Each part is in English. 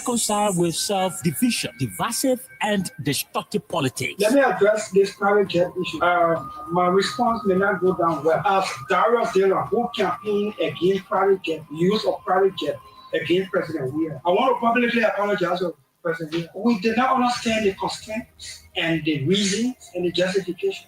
reconcile with self-division, divisive, and destructive politics. Let me address this private jet issue. My response may not go down well. As Darius Dillon, who campaigned against private jet, use of private jet against President Weir, I want to publicly apologize to President Weir. We did not understand the constraints and the reasons and the justification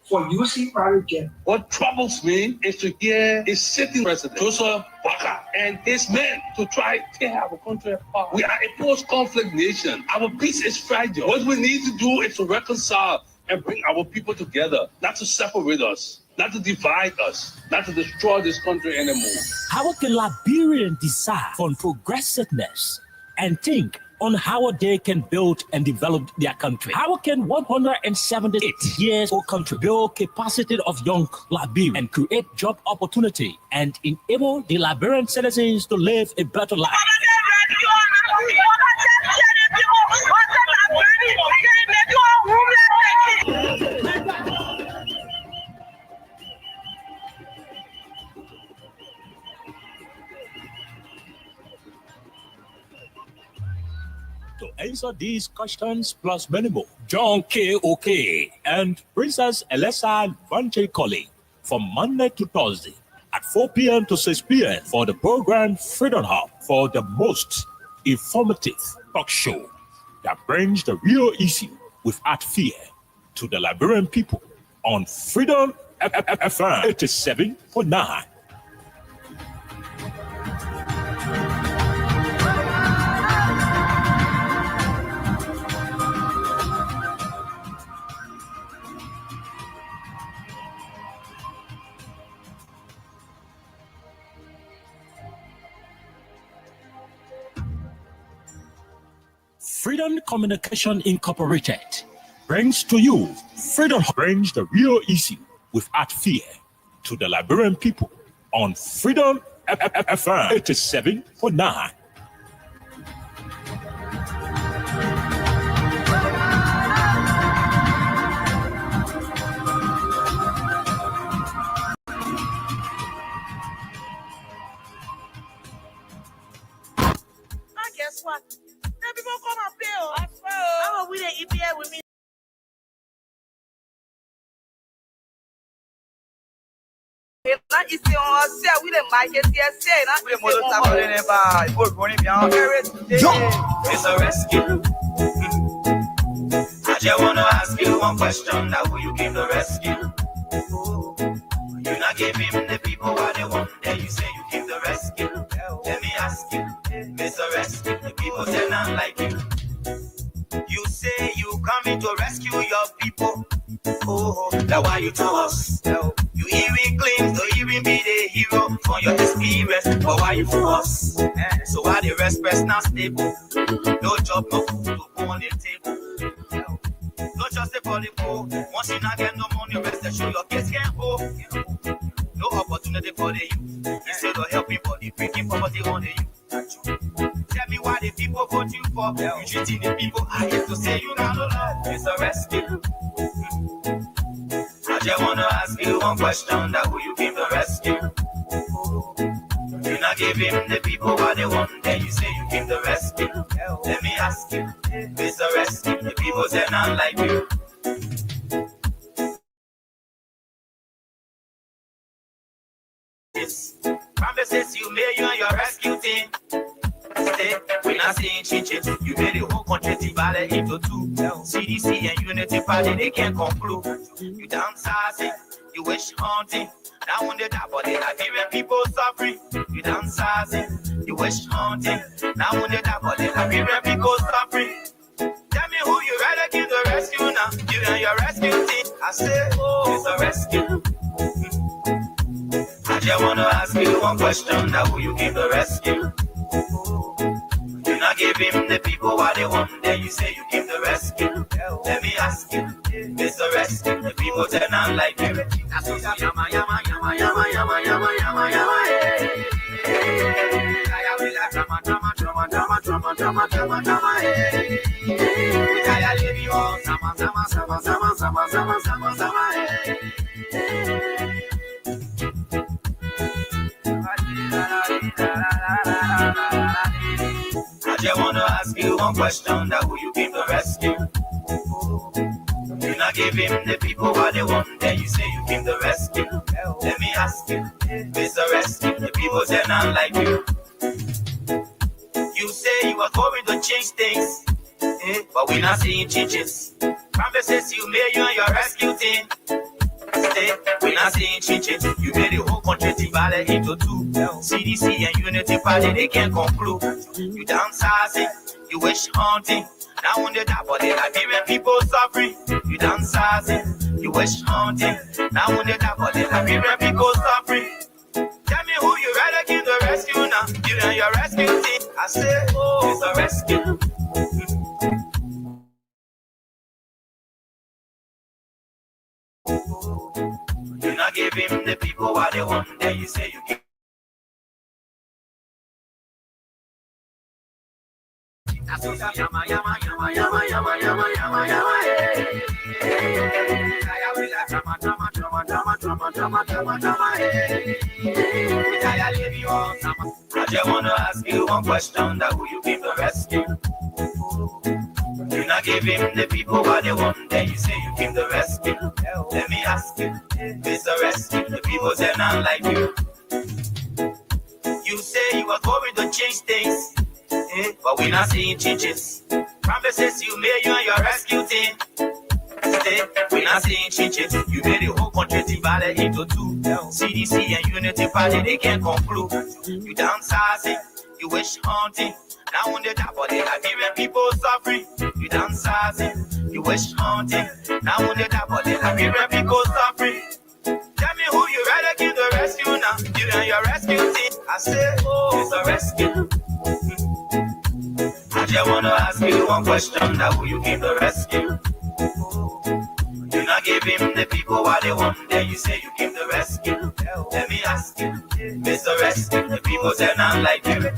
for using private jet. What troubles me is to hear a sitting president, Joseph Walker, and his men to try to tear our country apart. We are a post-conflict nation. Our peace is fragile. What we need to do is to reconcile and bring our people together, not to separate us, not to divide us, not to destroy this country anymore. How can Liberians decide on progressiveness and think on how they can build and develop their country? How can 178 years old country build capacity of young Liberians and create job opportunity and enable the Liberian citizens to live a better life? To answer these questions plus many more, John K. OK and Princess Elessa Vanche Colley from Monday to Thursday at 4 p.m. to 6 p.m. for the program Freedom Hub, for the most informative talk show that brings the real issue without fear to the Liberian people on Freedom FM 87.9. Freedom Communication Incorporated brings to you Freedom brings the real issue without fear to the Liberian people on Freedom FM 87.9. Guess what? People come and pay. How are we the EPA with me? It's a rescue. I just want to ask you one question. Now, will you give the rescue? You not give him the people what they want. Then you say you give the rescue. Let me ask you, Mr. Rescue, the people say not like you. You say you coming to rescue your people. Oh, that's why you to us. You even claim to even be the hero for your experience. But why you for us? So why the respect not stable? No job, no food to go on the table. No just for the poor. Once you not get no money, rest assured your kids can't go. No opportunity for the youth. Instead of helping body, breaking poverty on the youth. Tell me why the people vote you for. You treating the people, I get to say you not alone. It's a rescue. I just want to ask you one question. That will you give the rescue? You not give him the people what they want. Then you say you give the rescue. Let me ask you, Mr. Rescue, the people say not like you. Promises you made, you and your rescue team. We're not saying changes. You made the whole country divided into two. CDC and Unity Party, they can't conclude. You downsizing, you wish hunting. Now when they die, but they Liberian people suffering. You downsizing, you wish hunting. Now when they die, but they Liberian people suffering. Tell me who you rather give the rescue now. You and your rescue team. I say, oh, it's a rescue. I just want to ask you one question. Now will you give the rescue? You not give him the people what they want. Then you say you give the rescue. Let me ask you, Mr. Rescue, the people turn on like you. That's what yama yama yama yama yama yama yama yama. I will like drama drama drama drama drama drama drama drama. I leave you on sama sama sama sama sama sama sama sama. I just wanna ask you one question, that who you came to rescue? You not give him the people what they want, then you say you came to rescue. Let me ask you, Mr. Rescue, the people say not like you. You say you are going to change things, but we not seeing changes. Promises you made you and your rescue team. We not seeing changes. You made the whole country divided into two. CDC and Unity Party, they can't conclude. You downsizing, you wish hunting. Now when they die for the Liberian people suffering. You downsizing, you wish hunting. Now when they die for the Liberian people suffering. Tell me who you rather give the rescue now. You and your rescue team. I say, oh, it's a rescue. You not give him the people what they want, then you say you give. I just wanna ask you one question, that who you came to rescue? You not give him the people what they want, then you say you came to rescue. Let me ask you, Mr. Rescue, the people say not like you. You say you are going to change things, but we not seeing changes. Promises you made you and your rescue team. We not seeing changes. You made the whole country divided into two. CDC and Unity Party, they can't conclude. You downsizing, you wish hunting. Now when they die for the Liberian people suffering. You downsizing, you wish hunting. Now when they die for the Liberian people suffering. Tell me who you rather give the rescue now. You and your rescue team. I say, oh, it's a rescue. I just wanna ask you one question, that who you came to rescue? You not give him the people what they want, then you say you came to rescue. Let me ask you, Mr. Rescue, the people say not like you.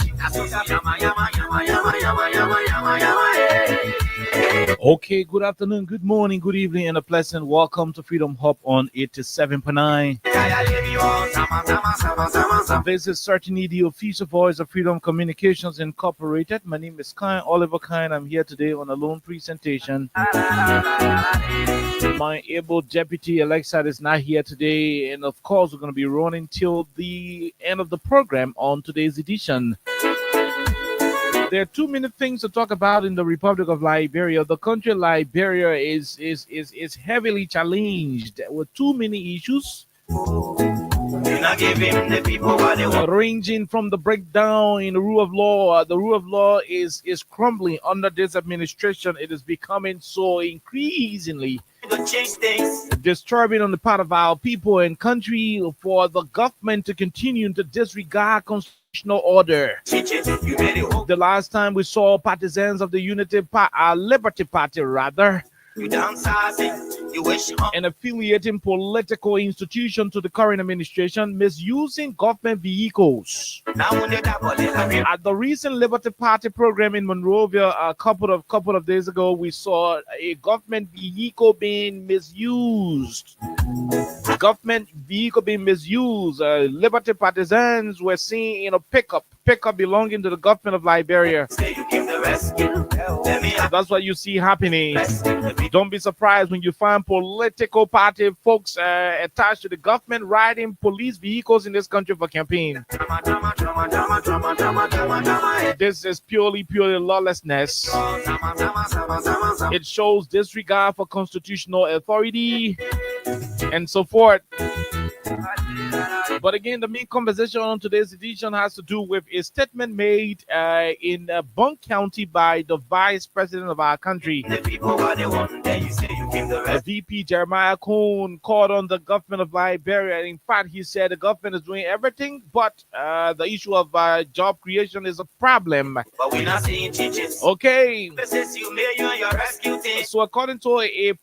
Okay, good afternoon, good morning, good evening, and a pleasant welcome to Freedom Hub on 87.9. This is certainly the official voice of Freedom Communications Incorporated. My name is Kyle Oliver Kyle. I'm here today on a lone presentation. My able deputy Alexa is not here today, and of course we're going to be running till the end of the program on today's edition. There are too many things to talk about in the Republic of Liberia. The country Liberia is heavily challenged with too many issues. Ranging from the breakdown in the rule of law. The rule of law is crumbling under this administration. It is becoming so increasingly disturbing on the part of our people and country for the government to continue to disregard constitutional order. The last time we saw partisans of the Liberty Party rather, and affiliating political institutions to the current administration misusing government vehicles. At the recent Liberty Party program in Monrovia a couple of days ago, we saw a government vehicle being misused. Liberty partisans were seen in a pickup belonging to the government of Liberia. That's what you see happening. Don't be surprised when you find political party folks attached to the government riding police vehicles in this country for campaign. This is purely lawlessness. It shows disregard for constitutional authority and so forth. But again, the main conversation on today's edition has to do with a statement made in Bunk County by the Vice President of our country. VP Jeremiah Cohn called on the government of Liberia. In fact, he said the government is doing everything, but the issue of job creation is a problem. But we're not seeing changes. Okay. So So according to a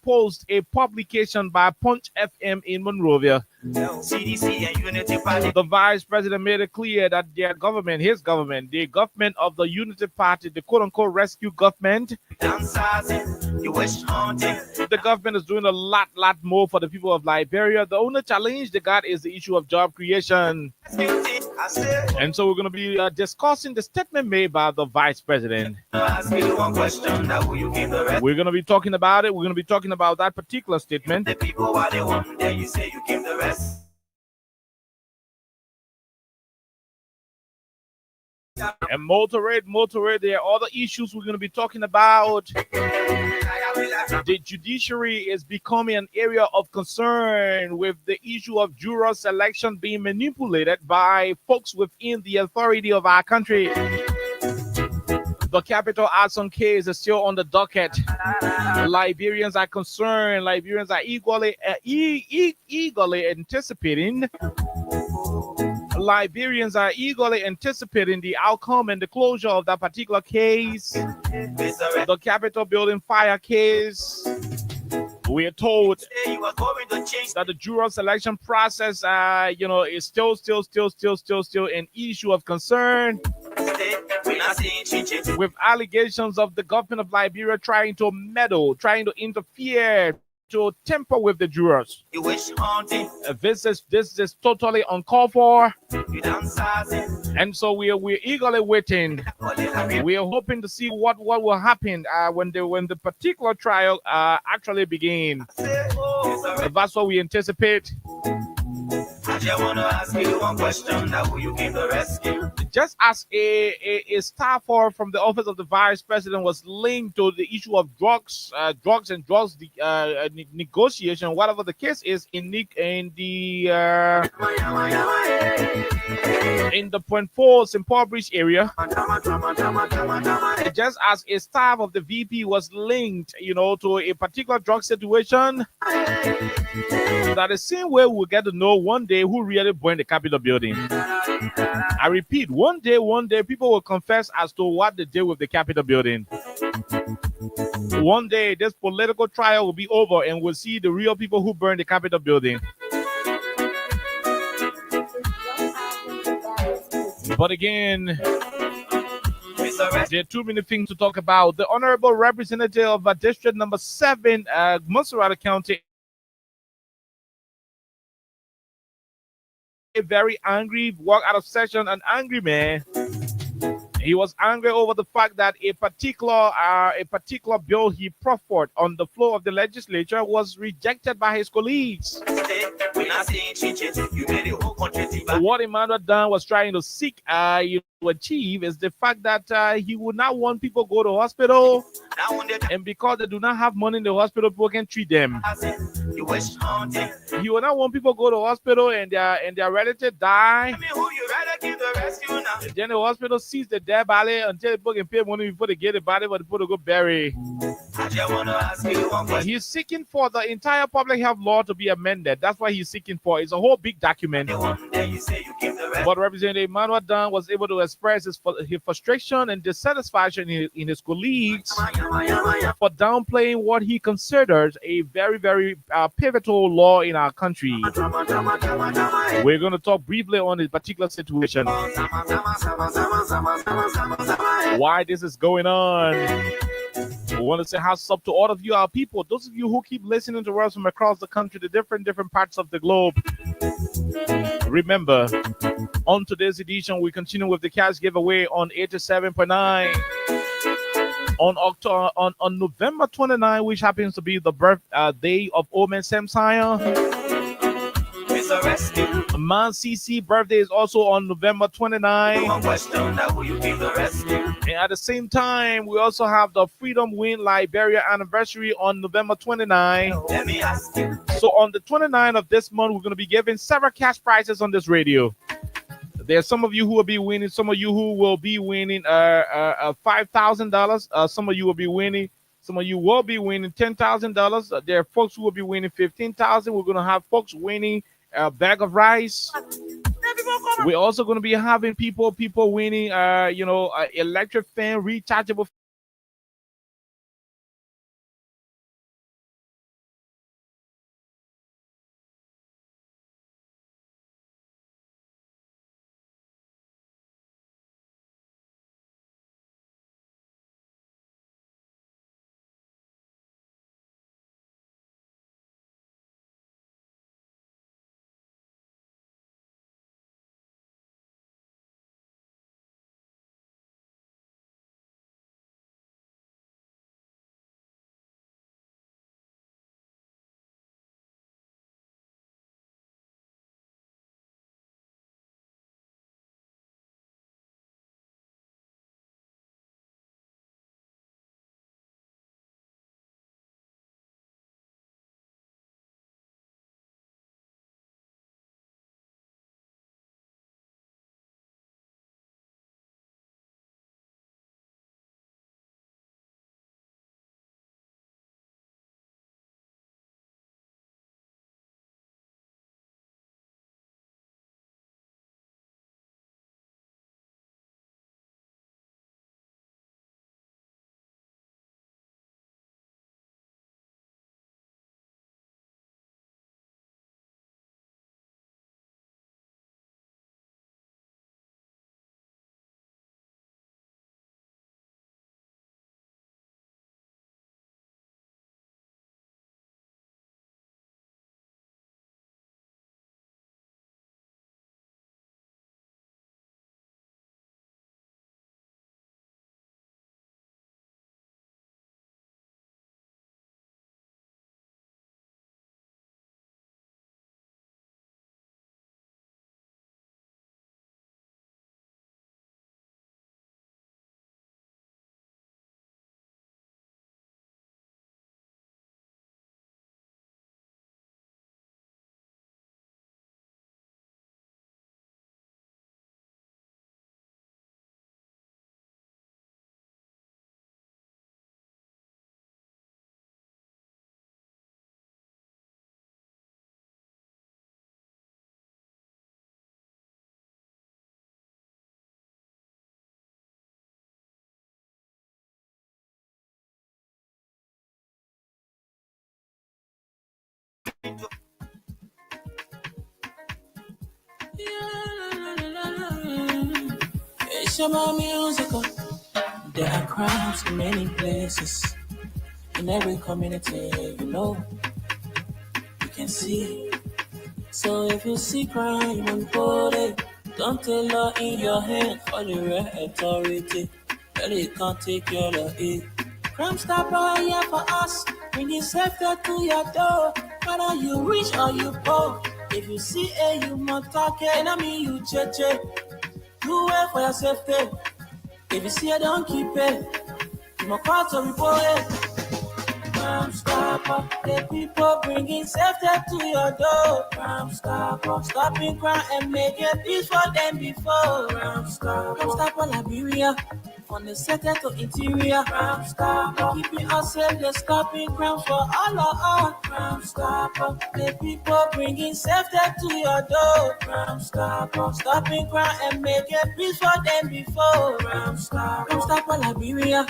publication by Punch FM in Monrovia, CDC and Unity Party. the vice president made it clear that his government, the government of the Unity Party, the quote-unquote rescue government, the government is doing a lot more for the people of Liberia. The only challenge they got is the issue of job creation. I say, And so we're going to be discussing the statement made by the vice president. ask you one question, now will you give the rest? We're going to be talking about it. We're going to be talking about that particular statement. The people what they want, then you say you give the rest. And motorade, there are other issues we're going to be talking about. The judiciary is becoming an area of concern with the issue of juror selection being manipulated by folks within the authority of our country. The capital arson case is still on the docket. Liberians are concerned. Liberians are eagerly anticipating. Liberians are eagerly anticipating the outcome and the closure of that particular case. The Capitol building fire case. We are told that the juror selection process, is still an issue of concern, with allegations of the government of Liberia trying to meddle, trying to interfere, to tamper with the jurors. This is totally uncalled for, and so we're eagerly waiting. We are hoping to see what will happen when the particular trial actually begins. That's what we anticipate. I just want to ask you one question, now will you give the rescue? Just as a staffer from the office of the vice president was linked to the issue of drugs negotiation, whatever the case is, in the Point 4 St. Paul Bridge area, just as a staff of the VP was linked, to a particular drug situation, that the same way we'll get to know one day who really burned the Capitol building. I repeat, one day, people will confess as to what they did with the Capitol building. One day, this political trial will be over and we'll see the real people who burned the Capitol building. But again, there are too many things to talk about. The Honorable Representative of District Number 7, Monserrate County, very angry, walked out of session, an angry man. He was angry over the fact that a particular bill he proffered on the floor of the legislature was rejected by his colleagues. What Emmanuel Dan was trying to seek to achieve is the fact that he would not want people to go to hospital, and because they do not have money in the hospital, people can treat them. He would not want people to go to hospital and their relative die. Then the hospital sees the dead body until people can pay money before they get the body for the people to go bury. He's seeking for the entire public health law to be amended. That's what he's seeking for. It's a whole big document. But Representative Emmanuel Dan was able to express his frustration and dissatisfaction in his colleagues for downplaying what he considers a very, very pivotal law in our country. We're going to talk briefly on this particular situation. Why this is going on. We want to say how's up to all of you, our people, those of you who keep listening to us from across the country, the different parts of the globe. Remember, on today's edition, we continue with the cash giveaway on 87.9 on November 29, which happens to be the birthday of Omen Samsaya. Man CC birthday is also on November 29. And at the same time, we also have the Freedom Win Liberia anniversary on November 29. So on the 29th of this month, we're going to be giving several cash prizes on this radio. There's some of you who will be winning, some of you who will be winning $5,000. Some of you will be winning. Some of you will be winning $10,000. There are folks who will be winning $15,000. We're going to have folks winning a bag of rice. We're also going to be having people winning, electric fan, rechargeable It's about musical. There are crimes in many places, in every community, you can see. So if you see crime and put it, don't take law in your hand for the real authority. Really can't take your law in. Crime stopper here for us, bringing safety to your door. Whether you rich or you poor, if you see a human talking, enemy you cheche. Do well for your safety. If you see a don't keep it, you must call to report it. Crime stopper, the people bringing safety to your door. Crime stopper, stopping crime and making peace for them before. Crime stopper, Liberia, from the center to interior. Crime stopper, keeping us safe, they're stopping crime for all of us. Crime stopper, the people bringing safety to your door. Crime stopper, stopping crime and making peace for them before. Crime stopper, Liberia.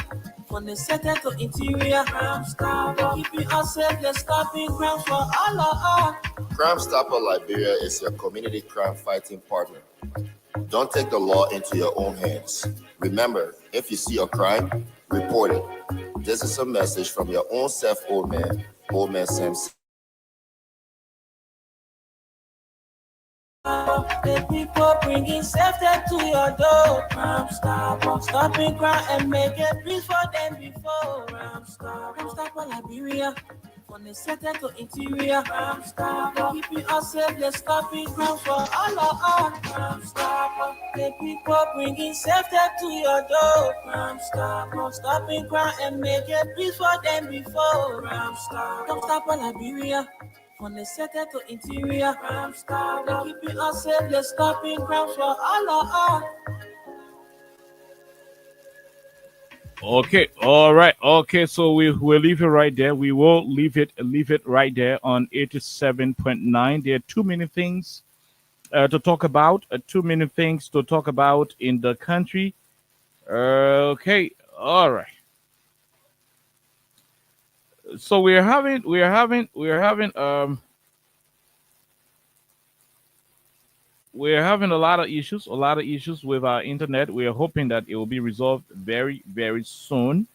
From the center to interior, Crime Stopper, keeping us safe, they're stopping crime for all of us. Crime Stopper Liberia is your community crime fighting partner. Don't take the law into your own hands. Remember, if you see a crime, report it. This is a message from your own self, Old Man Sam. The people bringing safety to your door. Crime Stopper, stopping crime and making peace for them before. Crime Stopper, Liberia. From the center to interior, Crime Stopper, keeping us safe, they're stopping crime for all of us. Crime Stopper, the people bringing safety to your door. Crime Stopper, stopping crime and making peace for them before. Crime Stopper, Liberia. From the center to interior, Crime Stopper, keeping us safe, they're stopping crime for all of us. Okay, all right. Okay, so we'll leave it right there. We will leave it right there on 87.9. There are too many things to talk about. Too many things to talk about in the country. Okay, all right. So we're having a lot of issues with our internet. We are hoping that it will be resolved very, very soon.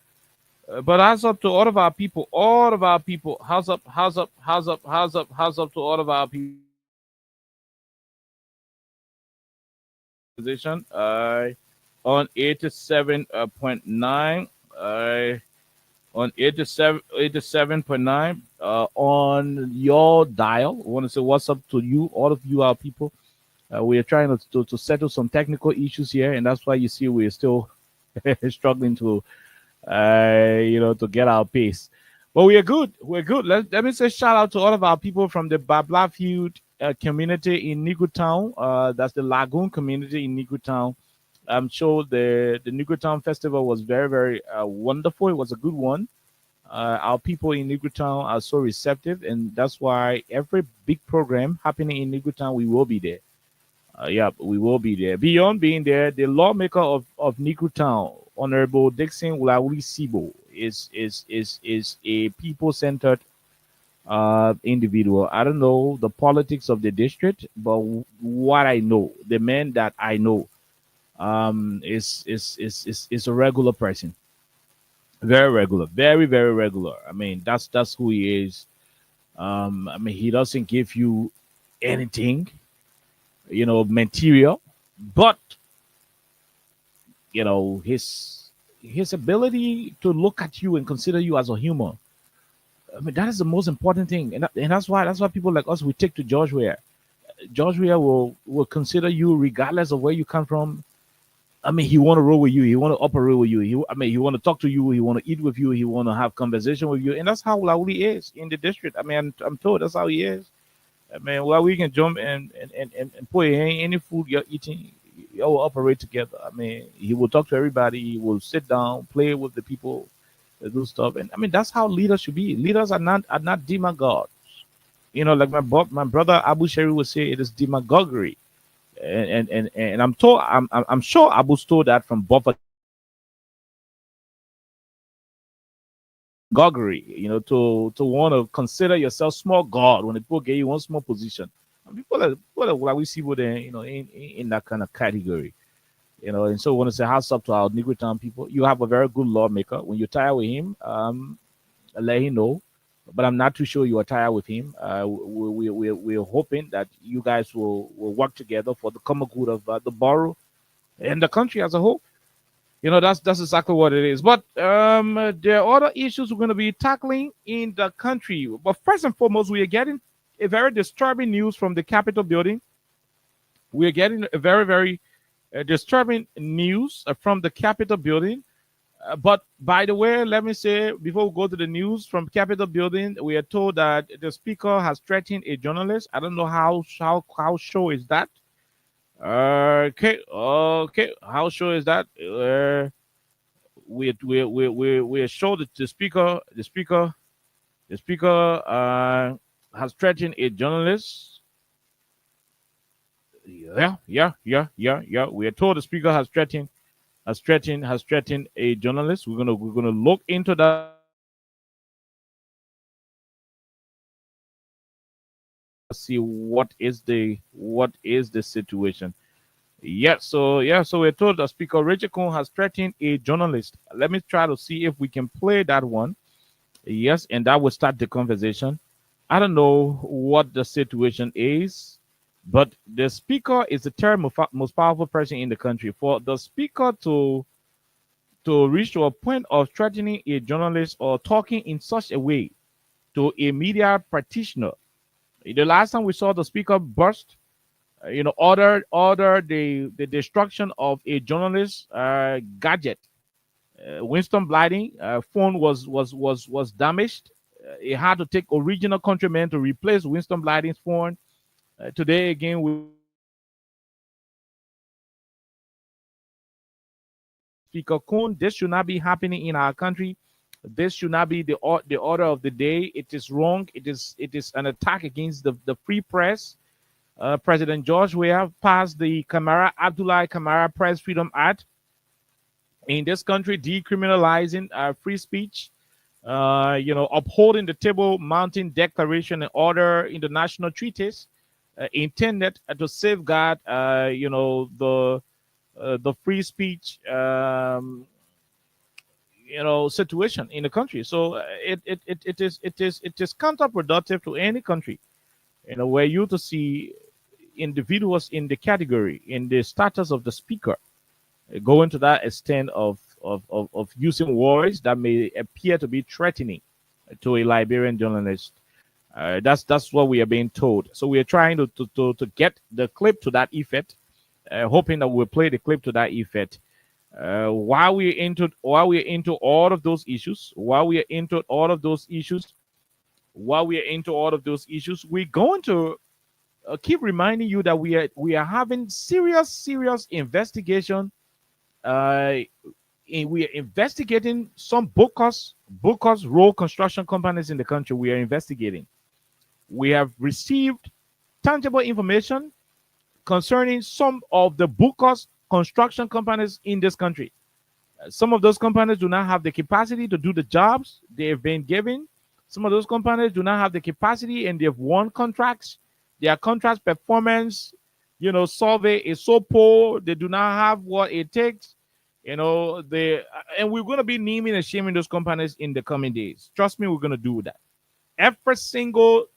But how's up to all of our people? How's up to all of our people? Position on 87.9. On 87.9 on your dial. I want to say what's up to you, all of you, our people. We are trying to settle some technical issues here, and that's why you see we're still struggling to to get our pace. But we are good. We're good. Let me say shout out to all of our people from the Bablafield community in Nigu Town. That's the Lagoon community in Nigu Town. I'm sure the Nigu Town festival was very, very wonderful. It was a good one. Our people in Nigu Town are so receptive, and that's why every big program happening in Nigu Town, we will be there. Yeah, we will be there. Beyond being there, the lawmaker of Niku Town, Honorable Dixon Wulawi Sibo, is a people-centered individual. I don't know the politics of the district, but what I know, the man that I know, is a regular person, very regular, very, very regular. I mean, that's who he is. I mean, he doesn't give you anything, material, but his ability to look at you and consider you as a human. I mean, that is the most important thing, and that's why people like us, we take to George Weah. George Weah will consider you regardless of where you come from. I mean, he want to roll with you. He want to operate with you. He want to talk to you. He want to eat with you. He want to have conversation with you, and that's how Lauli is in the district. I mean, I'm told that's how he is. I mean, while we can jump and put any food you're eating, you all operate together. I mean, he will talk to everybody. He will sit down, play with the people, do stuff, and I mean that's how leaders should be. Leaders are not demagogues. Like my brother Abu Sheri would say, it is demagoguery, and I'm sure Abu stole that from Buffer. Goggery, to want to consider yourself small god when the people get you one small position. People are what we see with in that kind of category. And so I want to say how's up to our Negro Town people. You have a very good lawmaker. When you're tired with him, let him know. But I'm not too sure you are tired with him. We're hoping that you guys will work together for the common good of the borough and the country as a whole. That's exactly what it is. But there are other issues we're going to be tackling in the country. But first and foremost, we are getting a very disturbing news from the Capitol building. We are getting a very, very disturbing news from the Capitol building. But by the way, let me say before we go to the news from Capitol building, we are told that the speaker has threatened a journalist. I don't know how sure is that. Okay. How sure is that? We are sure that the speaker has threatened a journalist. Yeah. We are told the speaker has threatened a journalist. We're gonna look into that see what is the situation. So we're told that Speaker Richard Cohen has threatened a journalist. Let me try to see if we can play that one. Yes, and that will start the conversation. I don't know what the situation is, but the speaker is the third most powerful person in the country. For the speaker to reach to a point of threatening a journalist or talking in such a way to a media practitioner. The last time we saw the speaker burst, order the destruction of a journalist gadget. Winston Blyden phone was damaged. It had to take original countrymen to replace Winston Blyden's phone. Today again, we Speaker Kuhn. This should not be happening in our country. This should not be the order of the day. It is wrong. It is an attack against the free press. President George Weah passed the Abdullah Kamara Press Freedom Act in this country, decriminalizing free speech, upholding the Table Mountain Declaration and other international treaties intended to safeguard, the free speech, situation in the country. So it is counterproductive to any country, where you to see individuals in the category, in the status of the speaker, going to that extent of using words that may appear to be threatening to a Liberian journalist. That's what we are being told. So we are trying to get the clip to that effect, hoping that we'll play the clip to that effect. While we're into all of those issues, we're going to keep reminding you that we are having serious investigation. We are investigating some bookers road construction companies in the country. We are investigating. We have received tangible information concerning some of the bookers construction companies in this country. Some of those companies do not have the capacity to do the jobs they have been given. Some of those companies do not have the capacity and they've won contracts. Their contract performance, survey is so poor. They do not have what it takes. And we're going to be naming and shaming those companies in the coming days. Trust me, we're going to do that. Every single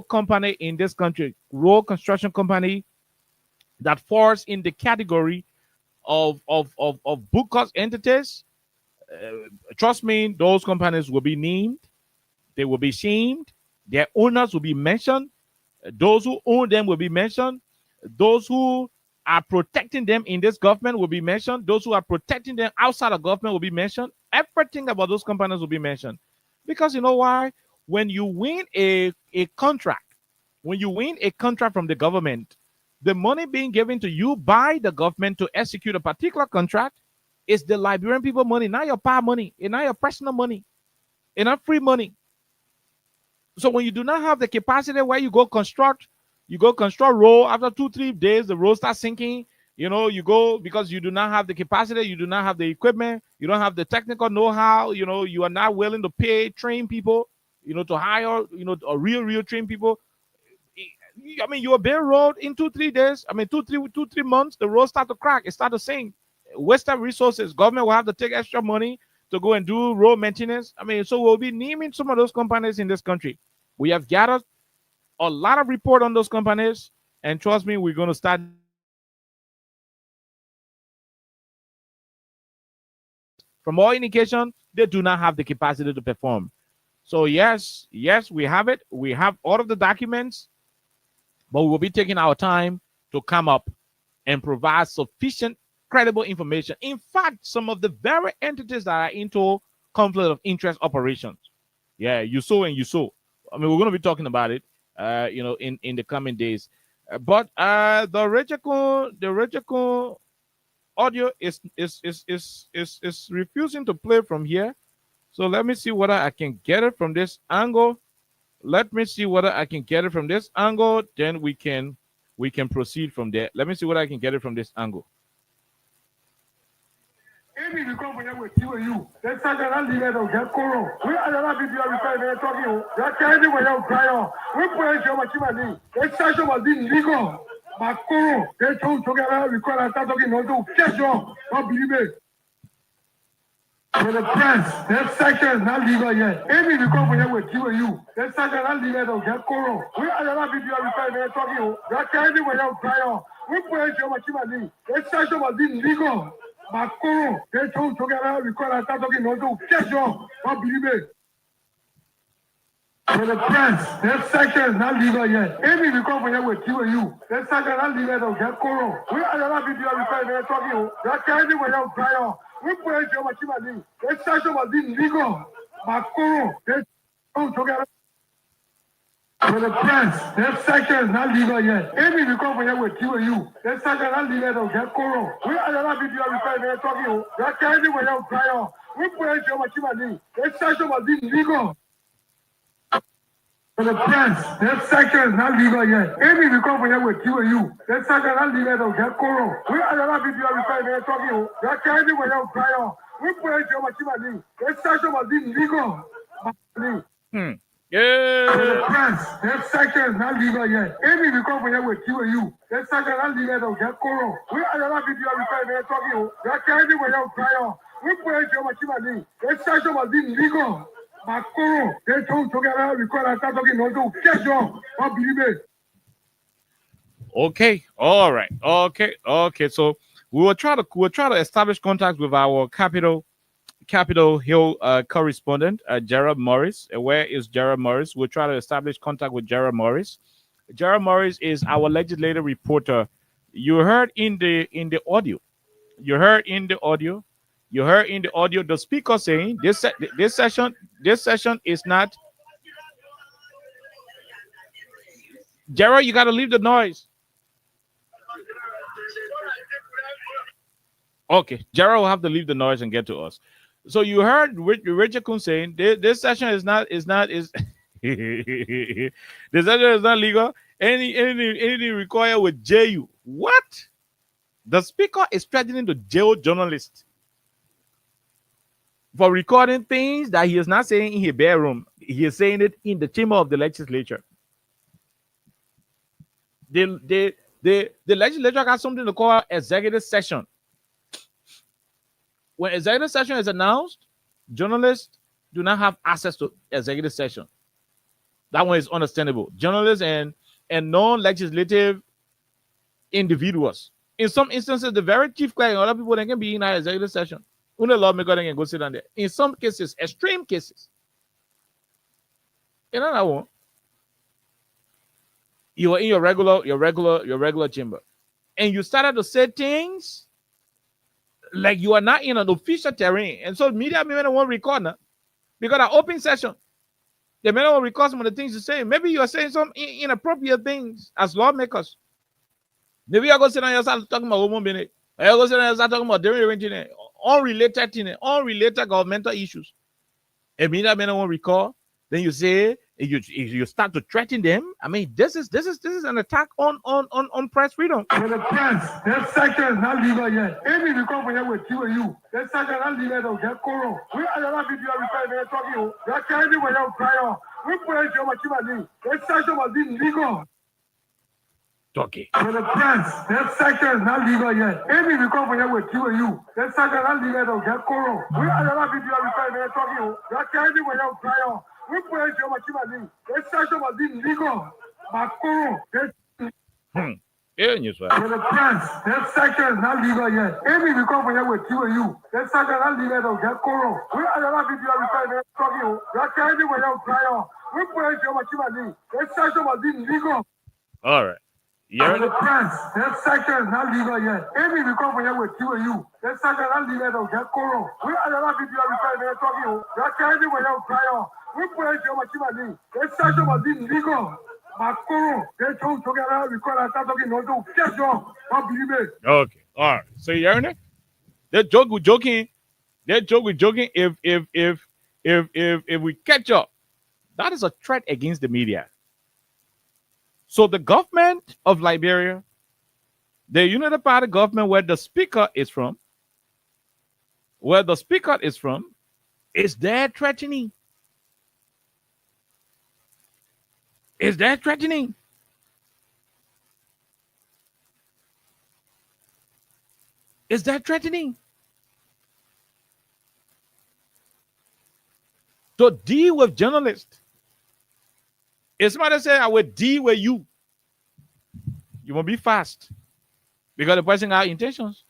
company in this country, road construction company that falls in the category of bookers entities, trust me, those companies will be named. They will be shamed. Their owners will be mentioned. Those who own them will be mentioned. Those who are protecting them in this government will be mentioned. Those who are protecting them outside of government will be mentioned. Everything about those companies will be mentioned. Because you know why? When you win a contract, from the government, the money being given to you by the government to execute a particular contract is the Liberian people money, not your power money, and not your personal money, and not free money. So when you do not have the capacity where you go construct road, after 2-3 days, the road starts sinking. You go because you do not have the capacity, you do not have the equipment, you don't have the technical know-how, you are not willing to train people, to hire, a real train people. I mean, your bare road in 2-3 days. I mean, 2-3 months, the road start to crack. It start to sink. Wasted resources. Government will have to take extra money to go and do road maintenance. I mean, so we'll be naming some of those companies in this country. We have gathered a lot of report on those companies, and trust me, we're going to start. From all indication, they do not have the capacity to perform. So yes, we have it. We have all of the documents, but we will be taking our time to come up and provide sufficient, credible information. In fact, some of the very entities that are into conflict of interest operations. Yeah, you saw and you saw. I mean, we're going to be talking about it, in the coming days. But the Regico audio is refusing to play from here. So let me see whether I can get it from this angle. Let me see whether I can get it from this angle. Then we can proceed from there. Let me see whether I can get it from this angle. Maybe we come here with you. Let's start a leader of get Koro. We are not video required talking. That candy when you cry on. We put your machine. Let's start about being legal. But Koro, they told together we call us talking on to catch on. Not believe it. For the press, that section is not legal yet. Maybe we come here with you. Let's start a leader of get Koro. We are not video required talking. That candy when you cry on. We put your machine. Let's start about being legal. Macron, they told together we call us talking on to catch on. Not believe it. For the press, that section is not legal yet. Maybe we come here with you. Let's start a leader of get Koro. We are not video required talking. That candy when you cry on. We put your machine. Let's start about being legal. Macron, they told together. For the press, that section is not legal yet. Maybe we come here with you. Let's start a leader of get Koro. We are not video required talking. That candy when you cry on. We put your machine. Let's start about being legal. For the press, that section is not legal yet. Maybe we come here with you. Let's start a leader of get Koro. We are not video required talking. That candy when you cry on. We put your machine. Let's start about being legal. Yeah. For the press, that section is not legal yet. Maybe we come here with you. Let's start a leader of get Koro. We are not video required talking. That candy when you cry on. We put your machine. Let's start about being legal. Macron, they told together we call us talking on to catch on. Not believe it. Okay. All right. Okay. So we'll try to establish contact with our Capitol Hill correspondent, Gerald Morris. Where is Gerald Morris? We'll try to establish contact with Gerald Morris. Gerald Morris is our legislative reporter. You heard in the audio. You heard in the audio the speaker saying this session is not. Gerald, you got to leave the noise. Okay, Gerald will have to leave the noise and get to us. So you heard Richard Kuhn saying this session is this session is not legal. Anything required with JU. What? The speaker is threatening to jail journalists for recording things that he is not saying in his bedroom. He is saying it in the chamber of the legislature. The legislature got something to call executive session. When executive session is announced, journalists do not have access to executive session. That one is understandable. Journalists and non-legislative individuals. In some instances, the very chief clerk and other people that can be in our executive session. Only lawmaker can go sit down there. In some cases, extreme cases. You know that one. You are in your regular chamber, and you started to say things like you are not in an official terrain, and so media may not want to record now because an open session. They may not want to record some of the things you say. Maybe you are saying some inappropriate things as lawmakers. Maybe you are going to sit down and start talking about women being it. Or you are going to sit down and start talking about dairy arranging unrelated governmental issues. And media may not want to record. Then you say you start to threaten them. I mean, this is an attack on press freedom. For the press, that section is not legal yet. Maybe we come here with you. That section is not legal of get Koro. We are not video required talking. That candy when you cry on. We put your machine. That section was being legal. Okay. For the press, that sector is not legal yet. Maybe we come here with you. That sector is not legal to get Koro. We are not video required to talking. That can't be when you cry out. We put it on my that sector was illegal. But Koro, Yeah, you sir. for the press, that sector is not legal yet. Maybe we come here with you. That sector is not legal to get Koro. We are not video required to talking. That can't be when you cry out. We put it on my that sector was illegal. All right. Yeah. The press, that sector is not legal yet. Maybe we come here with you. That sector is not legal to get Koro. We are not video required to talking. That can't be when you cry out. We put it on my that sector was illegal. But Koro, they told together because I start talking not to get job. Don't believe it. Okay. All right. So you hearing it? That joke with joking. That joke with joking. If we catch up, that is a threat against the media. So the government of Liberia, the United Party government, where the speaker is from, is there threatening. Is that threatening? Is that threatening? To deal with journalists. If somebody say, I will deal with you, you won't be fast. Because the person has intentions.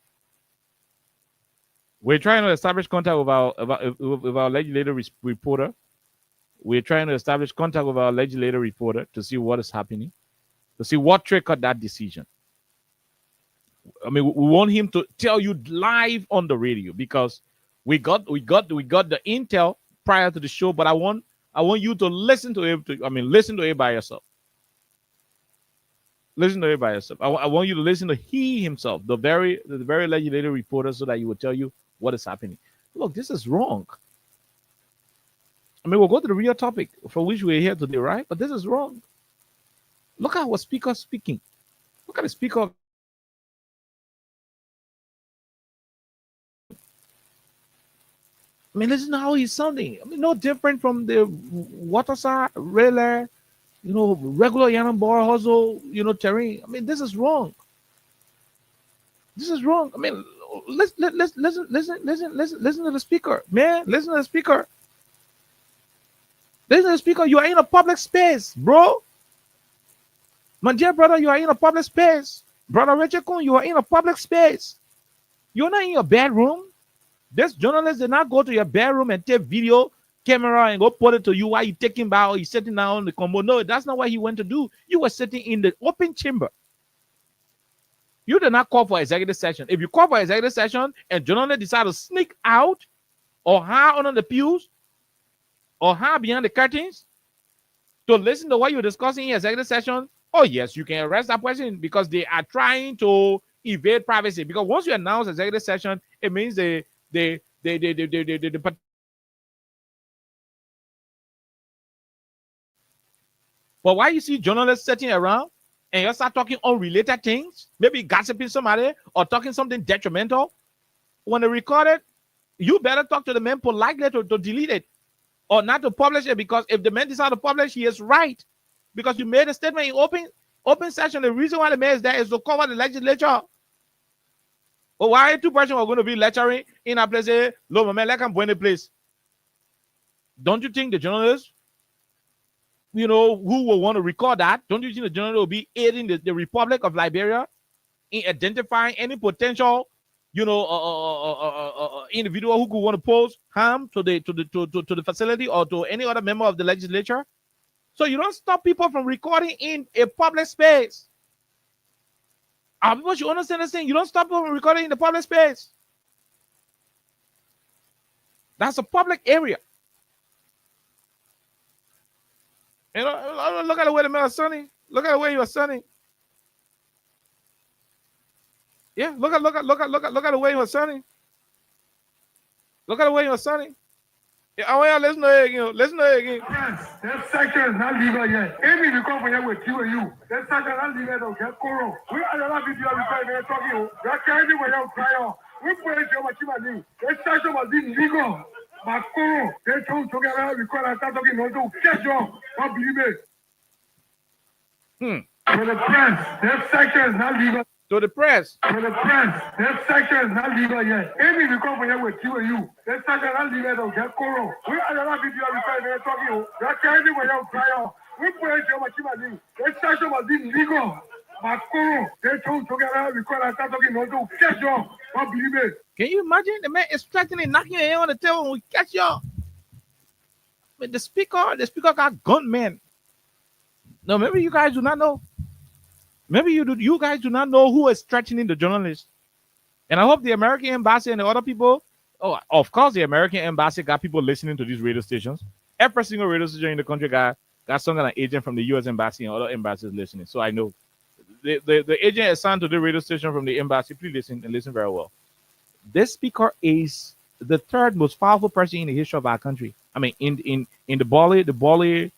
We're trying to establish contact with our legislative reporter. We're trying to establish contact with our legislative reporter to see what is happening, to see what triggered that decision. I mean, we want him to tell you live on the radio because we got the intel prior to the show, but I want you to listen to it. Listen to it by yourself. Listen to it by yourself. I want you to listen to he himself, the very legislative reporter, so that he will tell you what is happening. Look, this is wrong. I mean, we'll go to the real topic for which we're here today, right? But this is wrong. Look at our speaker speaking. Look at the speaker. I mean, listen to how he's sounding. I mean, no different from the Watersa, Rayler, regular Yanambora Hustle, terrain. I mean, this is wrong. This is wrong. I mean, listen to the speaker, man. Listen to the speaker. Listen to the speaker. You are in a public space, bro. My dear brother, you are in a public space. Brother Richard Kun, you are in a public space. You're not in your bedroom. This journalist did not go to your bedroom and take video camera and go put it to you while you taking bow. He's sitting down on the combo. No, that's not what he went to do. You were sitting in the open chamber. You did not call for executive session. If you call for executive session and journalists decide to sneak out or hide under the pews or hide behind the curtains to listen to what you're discussing in executive session, oh yes, you can arrest that person because they are trying to evade privacy. Because once you announce executive session, it means but why you see journalists sitting around and you start talking unrelated things, maybe gossiping somebody or talking something detrimental, when they record it, you better talk to the man politely to delete it or not to publish it, because if the man decides to publish, he is right. Because you made a statement in open session. The reason why the man is there is to cover the legislature. But why two persons are going to be lecturing in a place? Look, man, like I'm going to place. Don't you think the journalists, who will want to record that? Don't you think the journalist will be aiding the Republic of Liberia in identifying any potential, individual who could want to pose harm to the facility or to any other member of the legislature? So you don't stop people from recording in a public space. People should understand this thing. You don't stop people from recording in the public space. That's a public area. Look at the way the man is sunning. Look at the way you are sunning. Yeah, look at the way you are sunning. Look at the way you are sunning. Yeah, I want you to listen to it again. Listen to it again. Yes, that sector is not legal yet. Maybe we come here with you. That sector is not legal to get Koro. We are not video required to talking. That can't be when you cry. We put it on my money. That sector was illegal. But Koro, they told together because I start talking not to get job. Don't believe it. For the press, this section is not legal. To the press. For the press, this section is not legal yet. Maybe we come here with you and you. This section is not legal to get Koro. We are not video we're talking. You're carrying when you cry out. We put it on Machimani. This section was illegal. But Koro, they told together because I start talking not to catch you. Don't believe it. Can you imagine the man extracting and knocking your head on the table when we catch y'all? But the speaker got gunmen. No, maybe you guys do not know. Maybe you guys do not know who is threatening the journalists. And I hope the American embassy and the other people, of course, the American embassy got people listening to these radio stations. Every single radio station in the country got some kind of agent from the U.S. embassy and other embassies listening. So I know the agent assigned to the radio station from the embassy. Please listen and listen very well. This speaker is the third most powerful person in the history of our country. I mean, in the Bali,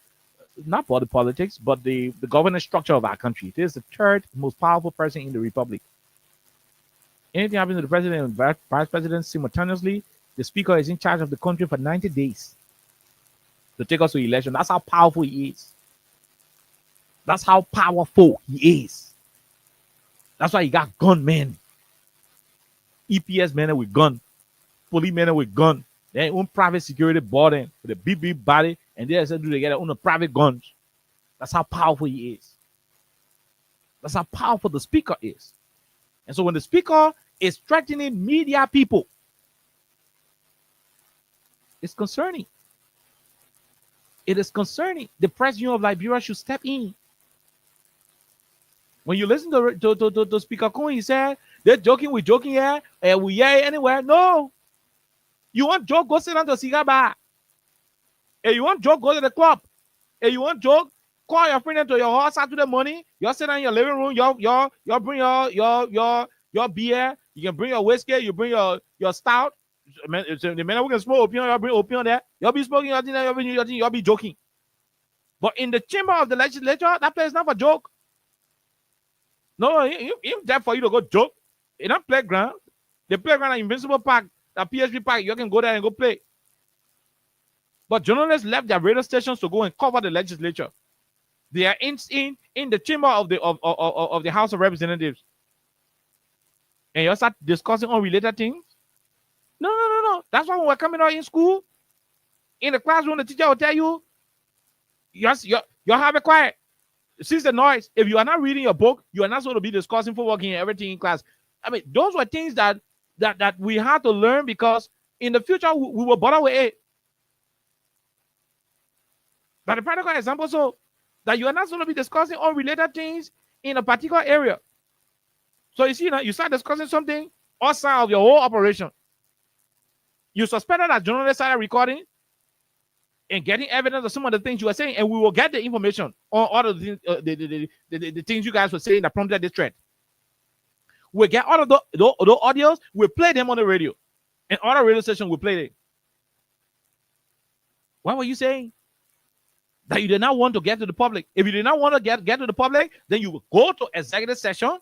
not body politics, but the governance structure of our country. This is the third most powerful person in the republic. Anything happens to the president and vice president simultaneously, the speaker is in charge of the country for 90 days to take us to election. That's how powerful he is. That's how powerful he is. That's why he got gunmen. EPS men with gun, police men with gun, their own private security board with a big body, and they said they get their own private guns. That's how powerful he is. That's how powerful the speaker is. And so when the speaker is threatening media people, it's concerning. It is concerning. The Press Union of Liberia should step in. When you listen to Speaker Cohen, he said, they're joking, we're joking here, and we hear anywhere. No. You want joke, go sit down to a cigar bar. If you want joke, go to the club. If you want joke, call your friend into your house after the money. You sit down in your living room. You bring your beer. You can bring your whiskey. You bring your stout. The men who can smoke opium, you bring opium there. You'll be smoking your thing. You'll be joking. But in the chamber of the legislature, that place is not for joke. No, it's there for you to go joke. In that playground, the playground at Invincible Park, the PHP Park, you can go there and go play. But journalists left their radio stations to go and cover the legislature. They are in the chamber of the House of Representatives. And you start discussing unrelated things. No. That's why when we're coming out in school, in the classroom, the teacher will tell you, you have it quiet. Cease the noise. If you are not reading your book, you are not supposed to be discussing for working and everything in class. I mean, those were things that we had to learn because in the future we will bother with it. But the practical example, so that you are not supposed to be discussing unrelated things in a particular area. So you see, you start discussing something outside of your whole operation. You suspected that journalists started recording and getting evidence of some of the things you were saying, and we will get the information on all of the things you guys were saying that prompted this threat. We'll get all of the audios, we'll play them on the radio, and all the radio stations will play them. What were you saying? That you did not want to get to the public. If you did not want to get to the public, then you will go to executive session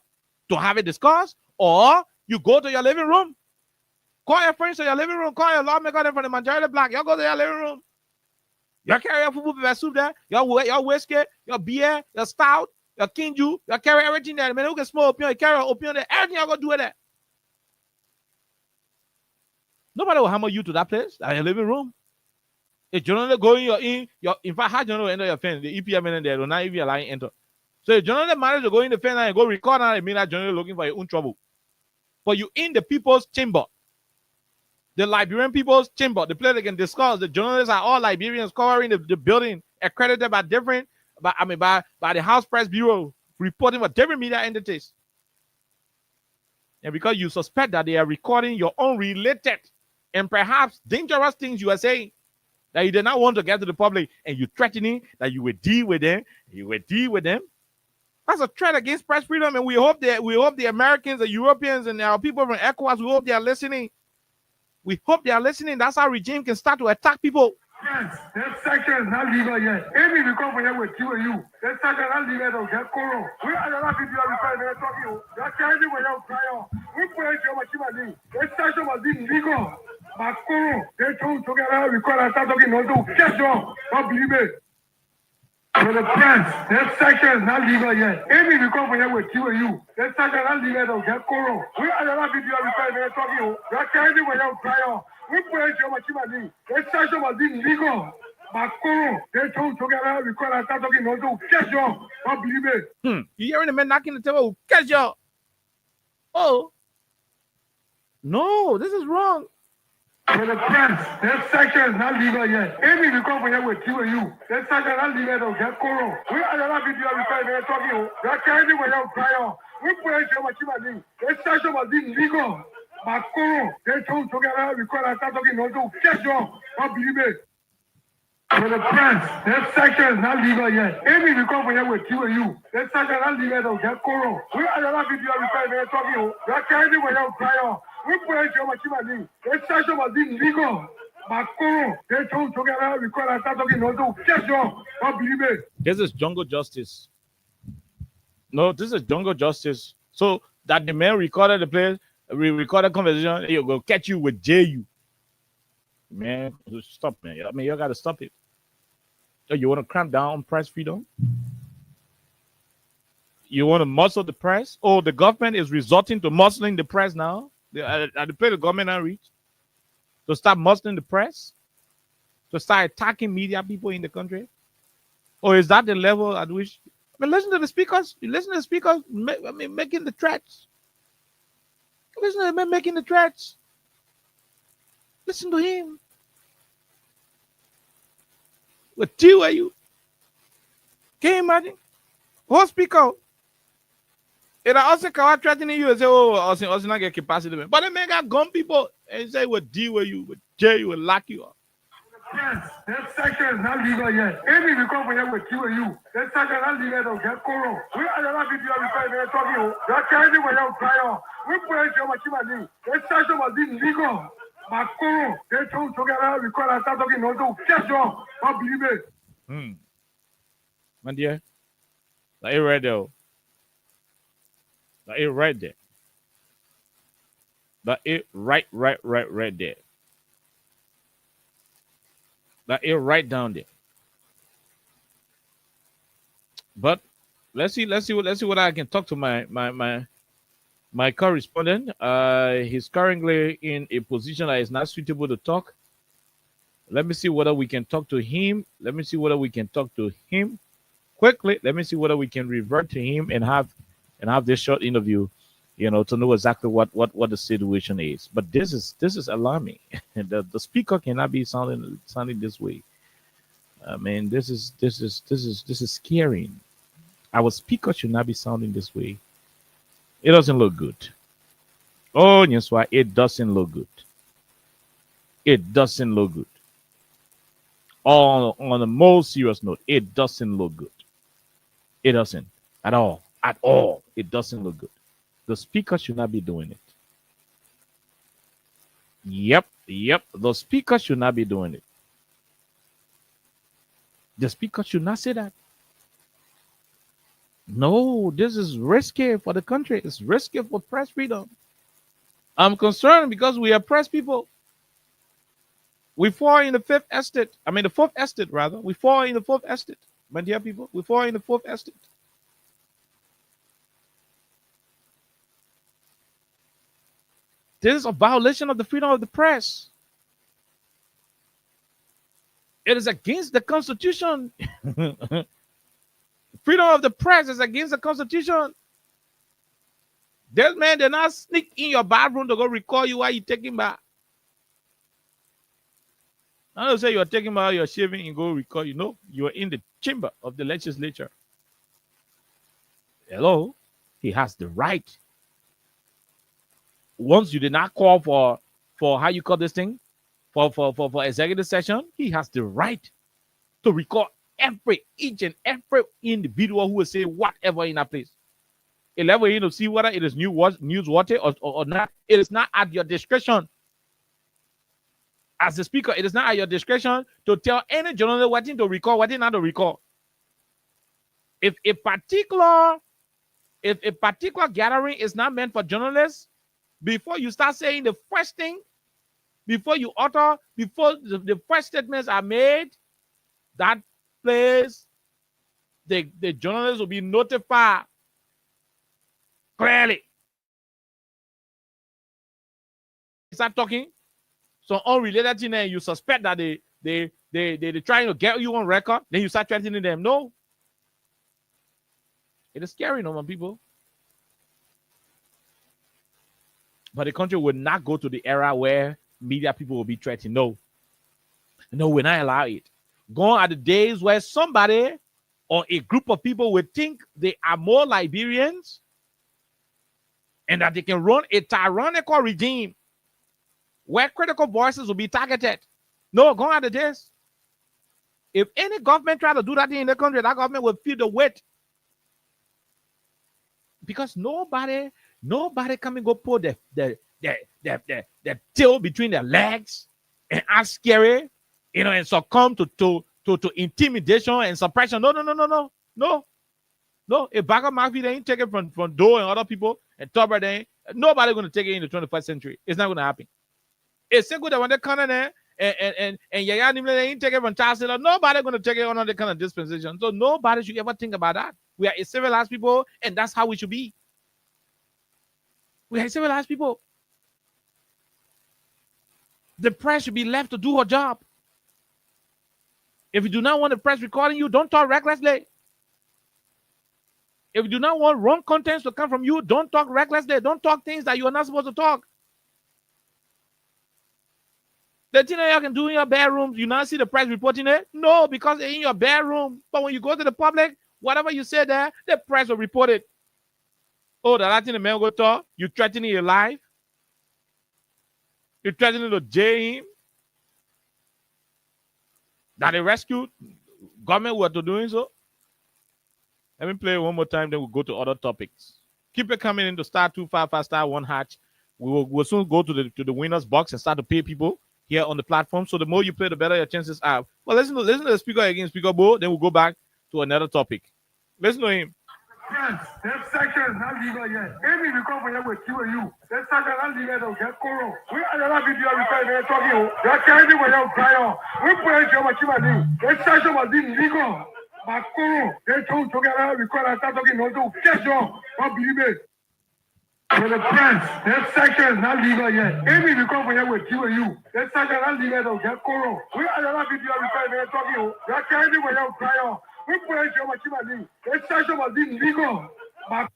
to have it discussed, or you go to your living room. Call your friends to your living room, call your lawmaker from the majority black. Y'all go to your living room. You carry your food paper soup there, your whiskey, your beer, your stout, your kinju, you carry everything there. Man, who can smoke opium, you carry opium there, everything you're gonna do with that. Nobody will hammer you to that place, at your living room. If journalist go in fact, how journalist enter your fence, the EPM in there will not even allow you enter. So if journalist manage to go in the fence and go record and it means that journalist looking for your own trouble. But you in the people's chamber. The Liberian people's chamber, the place they can discuss. The journalists are all Liberians covering the building, accredited by by the House Press Bureau, reporting for different media entities. And because you suspect that they are recording your unrelated and perhaps dangerous things you are saying that you did not want to get to the public, and you threatening that you will deal with them, that's a threat against press freedom. And we hope the Americans, the Europeans, and our people from ECOWAS, we hope they are listening. We hope they are listening. That's how regime can start to attack people. Yes, that section is not legal yet. Maybe we come here with you and you. That section is not legal to get Koro. We are not people are talking. You're carrying when you're crying. We put it your machine. That section was illegal. But Koro, they told together because I start talking not to catch you. Don't believe it. For the press, that section is not legal yet. If you come here with you and you, that section is not legal to get Koro. We are not video required when talking. That carry when you cry on. We put it on my chimney. That section was illegal. But Koro, they told together because I start talking no to catch you. I believe it. You hearing the man knocking the table? Catch you. Oh. No, this is wrong. For the press, that section is not legal yet. If you come here with you and you, that section is not legal to get Koro. We are not video required when talking. That carry when you cry on. We put it on my chimney. That section was illegal. But Koro, they told together because I start talking no to catch you. I believe it. For the press, that section is not legal yet. If you come here with you and you, that section is not legal to get Koro. We are not video required when talking. That carry when you cry on. We put it on my chimney. That section was illegal. But Koro, they told together because I start talking no to catch you. I believe it. This is jungle justice. No, this is jungle justice. So that the man recorded the place, we recorded conversation, he'll go catch you with JU. Man, stop, man. I mean, you got to stop it. So you want to cramp down on press freedom? You want to muscle the press? Oh, the government is resorting to muscling the press now? At the place the government now reach? To start muscling the press? To start attacking media people in the country? Or is that the level at which... I mean, listen to the speakers. Listen to the speakers making the threats. Listen to the man making the threats. Listen to him. What two are you? Can you imagine? Whole speaker. If I also come threatening you and say, oh, also not get capacity. But the man got gun people and say, what D were you? What J you will lock you up. Yes, that section is not legal yet. If you come here with you and you, that section is not legal to get Koro. We are not video required when talking. That carry when you cry on. We put it on my chimney. That section was illegal. But Koro, they told together because I start talking no to catch you. I believe it. My dear, like it right there. Like it right there. Like it right there. Like it right down there. But let's see what I can talk to my correspondent. He's currently in a position that is not suitable to talk. Let me see whether we can talk to him. Quickly. Let me see whether we can revert to him and have this short interview, to know exactly what the situation is. But this is alarming. the speaker cannot be sounding this way. I mean, this is scaring. Our speaker should not be sounding this way. It doesn't look good. Oh, yes, why it doesn't look good. It doesn't look good. On a more serious note, it doesn't look good. It doesn't at all. At all. It doesn't look good. The speaker should not be doing it. Yep. The speaker should not be doing it. The speaker should not say that. No, this is risky for the country. It's risky for press freedom. I'm concerned because we are press people. We fall in the fifth estate. I mean, the fourth estate, rather. We fall in the fourth estate. My dear people, we fall in the fourth estate. This is a violation of the freedom of the press. It is against the Constitution. Freedom of the press is against the Constitution. This man did not sneak in your bathroom to go record you while you taking bath. I don't say you're taking bath, you're shaving and go record. You are in the chamber of the legislature. Hello? He has the right. Once you did not call for how you call this thing, for executive session, he has the right to record each and every individual who will say whatever in that place. A level you to see whether it is newsworthy or not. It is not at your discretion. As the speaker, it is not at your discretion to tell any journalist what to record, what not to record. If a particular gathering is not meant for journalists, before you start saying the first thing, before the first statements are made, that place the journalists will be notified clearly. Start talking some unrelated thing and you suspect that they're trying to get you on record, then you start threatening them. No. It is scary, no, man, people. But the country will not go to the era where media people will be threatened. No. No, we're not allowed it. Gone are the days where somebody or a group of people would think they are more Liberians and that they can run a tyrannical regime where critical voices will be targeted. No, gone are the days. If any government try to do that thing in the country, that government will feel the weight. Because nobody come and go put the tail between their legs and act scary, and succumb to intimidation and suppression. No. If backup mafia, they ain't taking from Doe and other people and top right there, nobody gonna take it in the 21st century. It's not gonna happen. It's so good that when they come in there and Yaya Nimle, they ain't taking from Charles Taylor, nobody gonna take it on the kind of dispensation. So nobody should ever think about that. We are a civilized people, and that's how we should be. We are civilized people. The press should be left to do her job. If you do not want the press recording you, don't talk recklessly. If you do not want wrong contents to come from you, don't talk recklessly. Don't talk things that you are not supposed to talk. The thing that you can do in your bedroom, you not see the press reporting it? No, because it's in your bedroom. But when you go to the public, whatever you say there, the press will report it. Oh, that thing the man go talk, you threatening your life. You're threatening to jail him. That they rescued, government were to doing so. Let me play it one more time, then we'll go to other topics. Keep it coming into *255 *1#. We'll soon go to the winners box and start to pay people here on the platform. So the more you play, the better your chances are. Well, listen to the speaker again, Speaker Bo. Then we'll go back to another topic. Listen to him. Yes, that section is not legal yet. Maybe we come here with you and you. That section is not legal to get Koro. We are not video before they're talking. They're carrying when you're crying. We put it on my team. That section was illegal. But Koro, they told together because I start talking. No, get your, don't believe it. For the press, that section is not legal yet. Maybe we come here with you and you. That section is not legal to get Koro. We are not video before they're talking. They're carrying when you're crying. We put it on my team. That section was illegal. But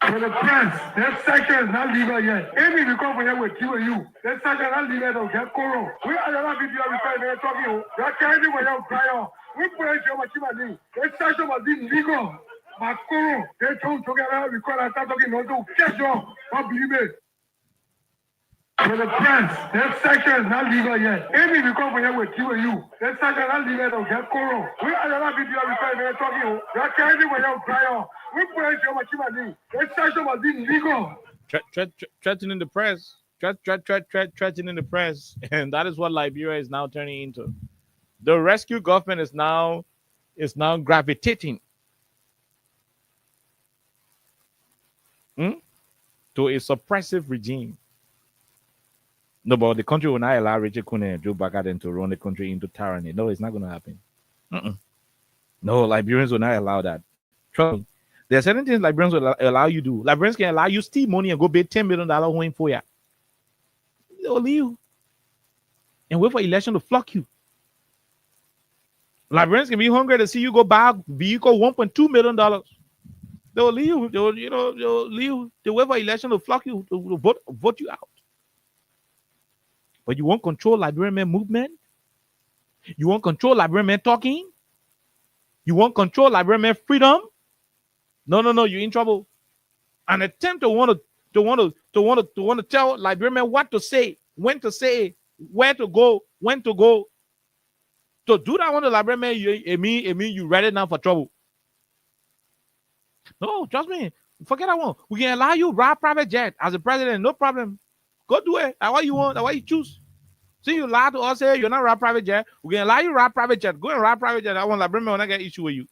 for the press, that section is not legal yet. Maybe we come here with you and you. That section is not legal to get Koro. We are not video before they're talking. They're carrying when you're crying. We put it on my team. That section was illegal. But Koro, they told together because I start talking. No, get your, don't believe it. For the press, that section is not legal yet. Maybe we come here with you and you. That section is not legal to get Koro. We are not video before they're talking. They're carrying when you're crying. We put it on my team. That section was illegal. Threatening the press. Threatening the press. And that is what Liberia is now turning into. The rescue government is now gravitating to a suppressive regime. No, but the country will not allow Richard Kune and Joe Biden to run the country into tyranny. No, it's not going to happen. No, Liberians will not allow that. Trust me. There are certain things Liberians will allow you to do. Liberians can allow you steal money and go pay $10 million home for you. They'll leave and wait for election to flock you. Liberians can be hungry to see you go buy a vehicle $1.2 million. They'll leave. They'll leave. They'll wait for election to flock you, to vote you out. But you won't control Liberian men movement. You won't control Liberian men talking. You won't control Liberian men freedom. No, you're in trouble. An attempt to want to tell Liberian men what to say, when to say, where to go, when to go. To do that one to Liberian men, it mean you ready now for trouble. No, trust me. Forget that one. We can allow you ride private jet as a president, no problem. Go do it. That's what you want. That's what you choose. See, you lie to us, say you're not ride private jet. We can allow you ride private jet. Go and ride private jet. I want Liberian men when I get issue with you.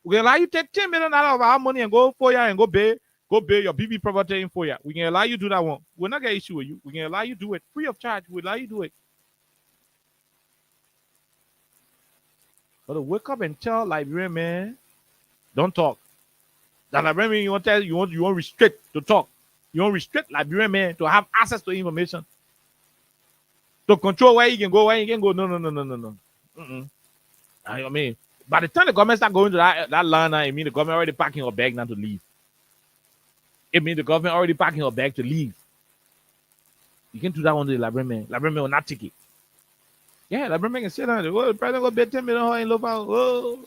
We can allow you take $10 million out of our money and go for you and go pay your BB property in for you. We can allow you do that one. We're not get issue with you. We can allow you do it free of charge. We allow you do it. But to wake up and tell Liberian man, don't talk. That Liberian man you want restrict to talk. You want restrict Liberian man to have access to information. To control where he can go, where he can go. No. I mean, by the time the government start going to that land now, it means the government already packing her bag now to leave. It means the government already packing her bag to leave. You can do that one to the Liberian man. Liberian man will not take it. Yeah, Liberian man can sit down. Oh, the president will bet 10 million in love. Oh,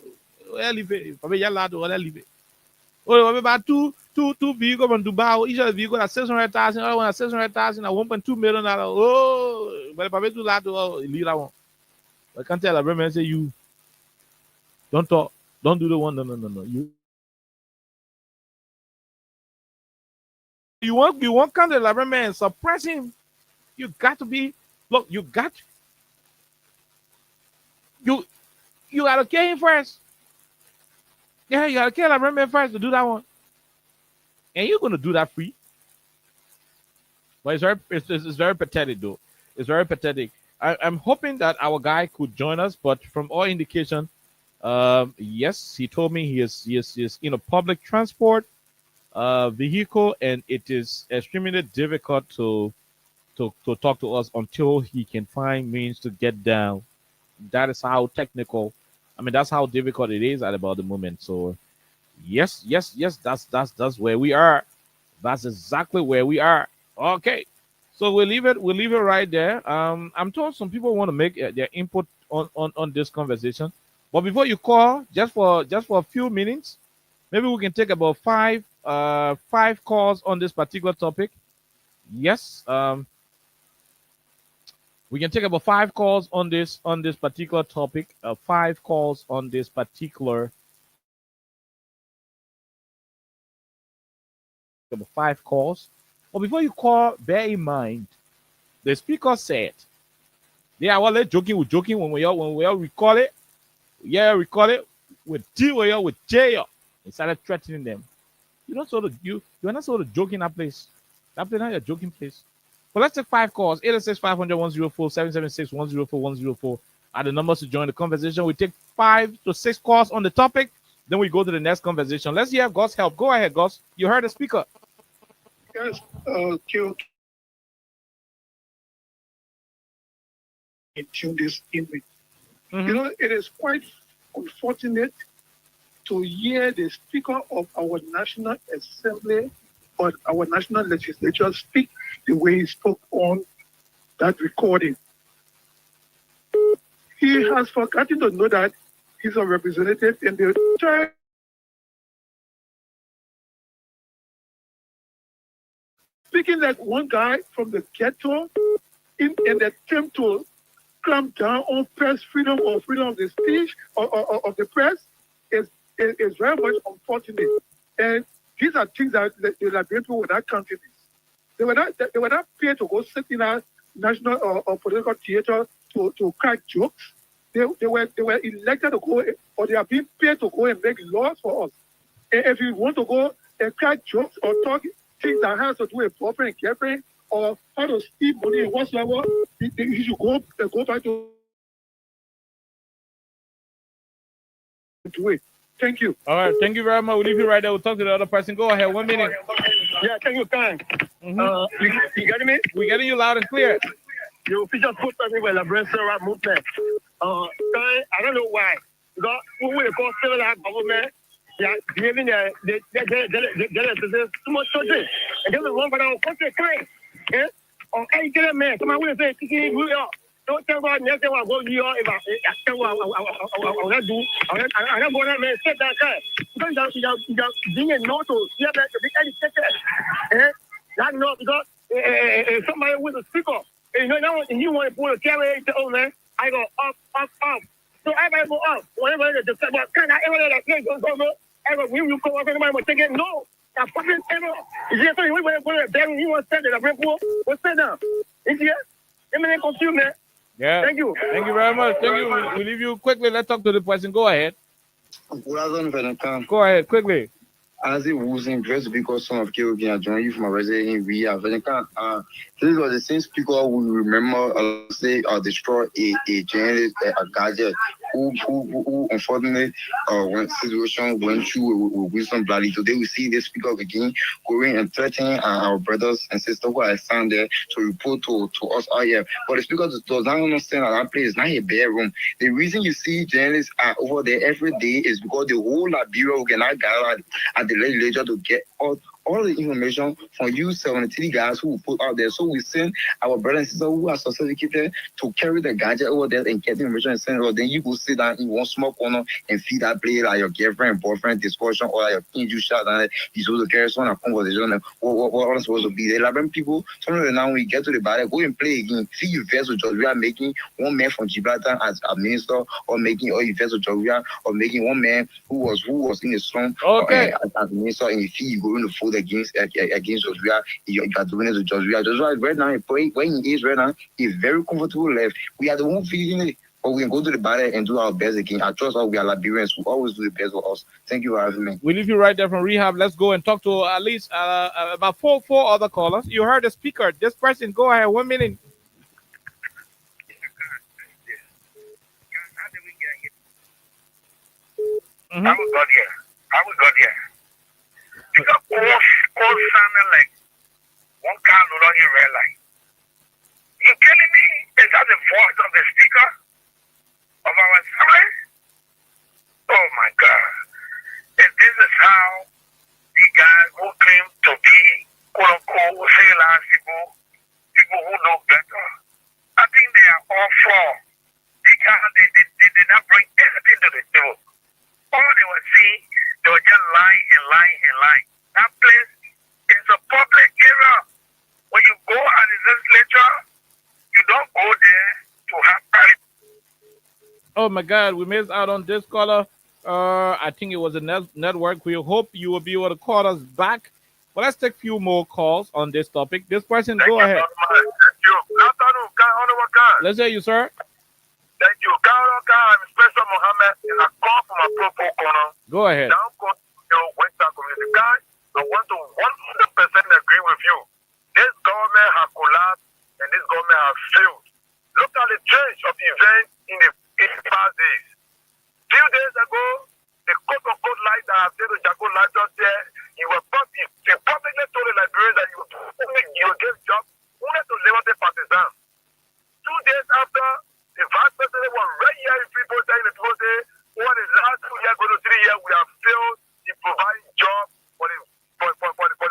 where leave it? Probably yell out to where leave it. Oh, about two vehicles from Dubai. Each of the vehicles at 600,000. Other one at 600,000 at 1.2 million. Oh, but probably too loud to leave that one. I can't tell Liberian man say you don't talk. Don't do the one. No. You want come to the Liberian man suppress him. You got to be look. You gotta kill him first. Yeah, you gotta kill Liberian man first to do that one. And you're gonna do that free. But it's very pathetic though. It's very pathetic. I'm hoping that our guy could join us, but from all indication, yes, he told me he is in a public transport vehicle, and it is extremely difficult to talk to us until he can find means to get down. That is how technical. I mean, that's how difficult it is at about the moment. So, yes. That's where we are. That's exactly where we are. Okay, so we'll leave it right there. I'm told some people want to make their input on this conversation, but before you call, just for a few minutes, maybe we can take about five calls on this particular topic. Yes. We can take about 5 calls on this particular topic. 5 calls on this particular. About 5 calls. But before you call, bear in mind, the speaker said, "They are all joking. We're joking when we all recall it. Yeah, recall it. We deal with jail." He started threatening them. You're not sort of joking that place. That place not a joking place. But let's take 5 calls. 806-500-104, 776-104-104 are the numbers to join the conversation. We take 5 to 6 calls on the topic. Then we go to the next conversation. Let's hear Gus help. Go ahead, Gus. You heard the speaker. Yes, into this image. You know, it is quite unfortunate to hear the Speaker of our National Assembly or our National Legislature speak the way he spoke on that recording. He has forgotten to know that he's a representative in the church. Speaking like one guy from the ghetto in the attempt to clamp down on press freedom or freedom of the speech or of the press is very much unfortunate. And these are things that the Liberian people were not counting. They were not paid to go sit in a national or political theater to crack jokes. They were elected to go, or they are being paid to go and make laws for us. And if you want to go and crack jokes or talk things that has to do with boyfriend and girlfriend or how to steal money and whatsoever, you should go back to it. Thank you. All right, thank you very much. We'll leave you right there. We'll talk to the other person. Go ahead, 1 minute. Yeah, thank you, Kang. You getting me? We're getting you loud and clear. You official put something with the breast movement. I don't know why. Because we will call civil government. Yeah, giving the too much children. And this is one for our country crime. Yeah? Or any get a man. Somebody will say, we are. Don't tell me next time I go here if I tell what I do. I don't go there, man. Sit that guy. Because you're being a no to hear that to be educated. Eh? That's not because somebody with a speaker. And you know, and you want to pull a camera into oh man, I go up. So everybody go up. Whenever they say, but can I ever let that place go? Ever when you go up, everybody will take it. No. That fucking ever. Is here so you want to go there, you want to stand there, what's that now? Is here? Let me confuse man. Yeah. Thank you. Thank you very much. Thank you. We'll leave you quickly. Let's talk to the person. Go ahead. Go ahead, quickly. As it was impressed because some of Kyogi joined you from a resident we have this was the same speaker we remember say destroy a journalist a gadget who unfortunately when situation went through with Wisdom Bloody. Today we see this speaker again going and threatening our brothers and sisters who are stand there to report to us all here. But the speaker does not understand that that place is not a bedroom. The reason you see journalists are over there every day is because the whole Liberia will get gathered at the legislature to get all the information from you 73 guys who will put out there. So we send our brothers and sisters who are sophisticated to carry the gadget over there and get the information and send it over. Then you go sit down in one small corner and feed that play like your girlfriend and boyfriend discussion or like your king you shot and you're supposed to carry someone a conversation. And what are supposed to be? The 11 people, some of them now when we get to the bar, go and play again. See you versus George. We are making one man from Gibraltar as a minister or making or you versus George or making one man who was in the song as minister and if you go in the fold against Joshua, you are doing it to Joshua. Joshua right now, when he is right now, he's very comfortable left. We are the one feeling it, but we can go to the battle and do our best again. I trust all we are Liberians who always do the best for us. Thank you for having me. We leave you right there from rehab. Let's go and talk to at least about four other callers. You heard the speaker. This person, go ahead. 1 minute. How we got here? Because all sounding like one car no longer red light. You telling me is that the voice of the speaker of our assembly? Oh my God. If this is how the guys who claim to be quote unquote civilized people who know better, I think they are all for because they did not bring anything to the table. All they were seeing, they were just lying and lying and lying. That place is a public area. When you go at the legislature, you don't go there to have private. Oh my God, we missed out on this caller. I think it was a network. We hope you will be able to call us back. But let's take a few more calls on this topic. This person, go ahead. Thank you. Good afternoon. Let's hear you, sir. Thank you. I'm Special Mohammed, and I call from a pro corner. Go ahead. Down Western Community. Guys, I want to 100% agree with you. This government has collapsed and this government has failed. Look at the change of events in the past days. Few days ago, the quote-unquote light that I said to Jago light up there, he publicly told the Liberians that you would give job only to Levante partisans. 2 days after, the vice president was right here in people saying the people say, over the last 2 years, going to 3 years, we have failed in providing jobs for the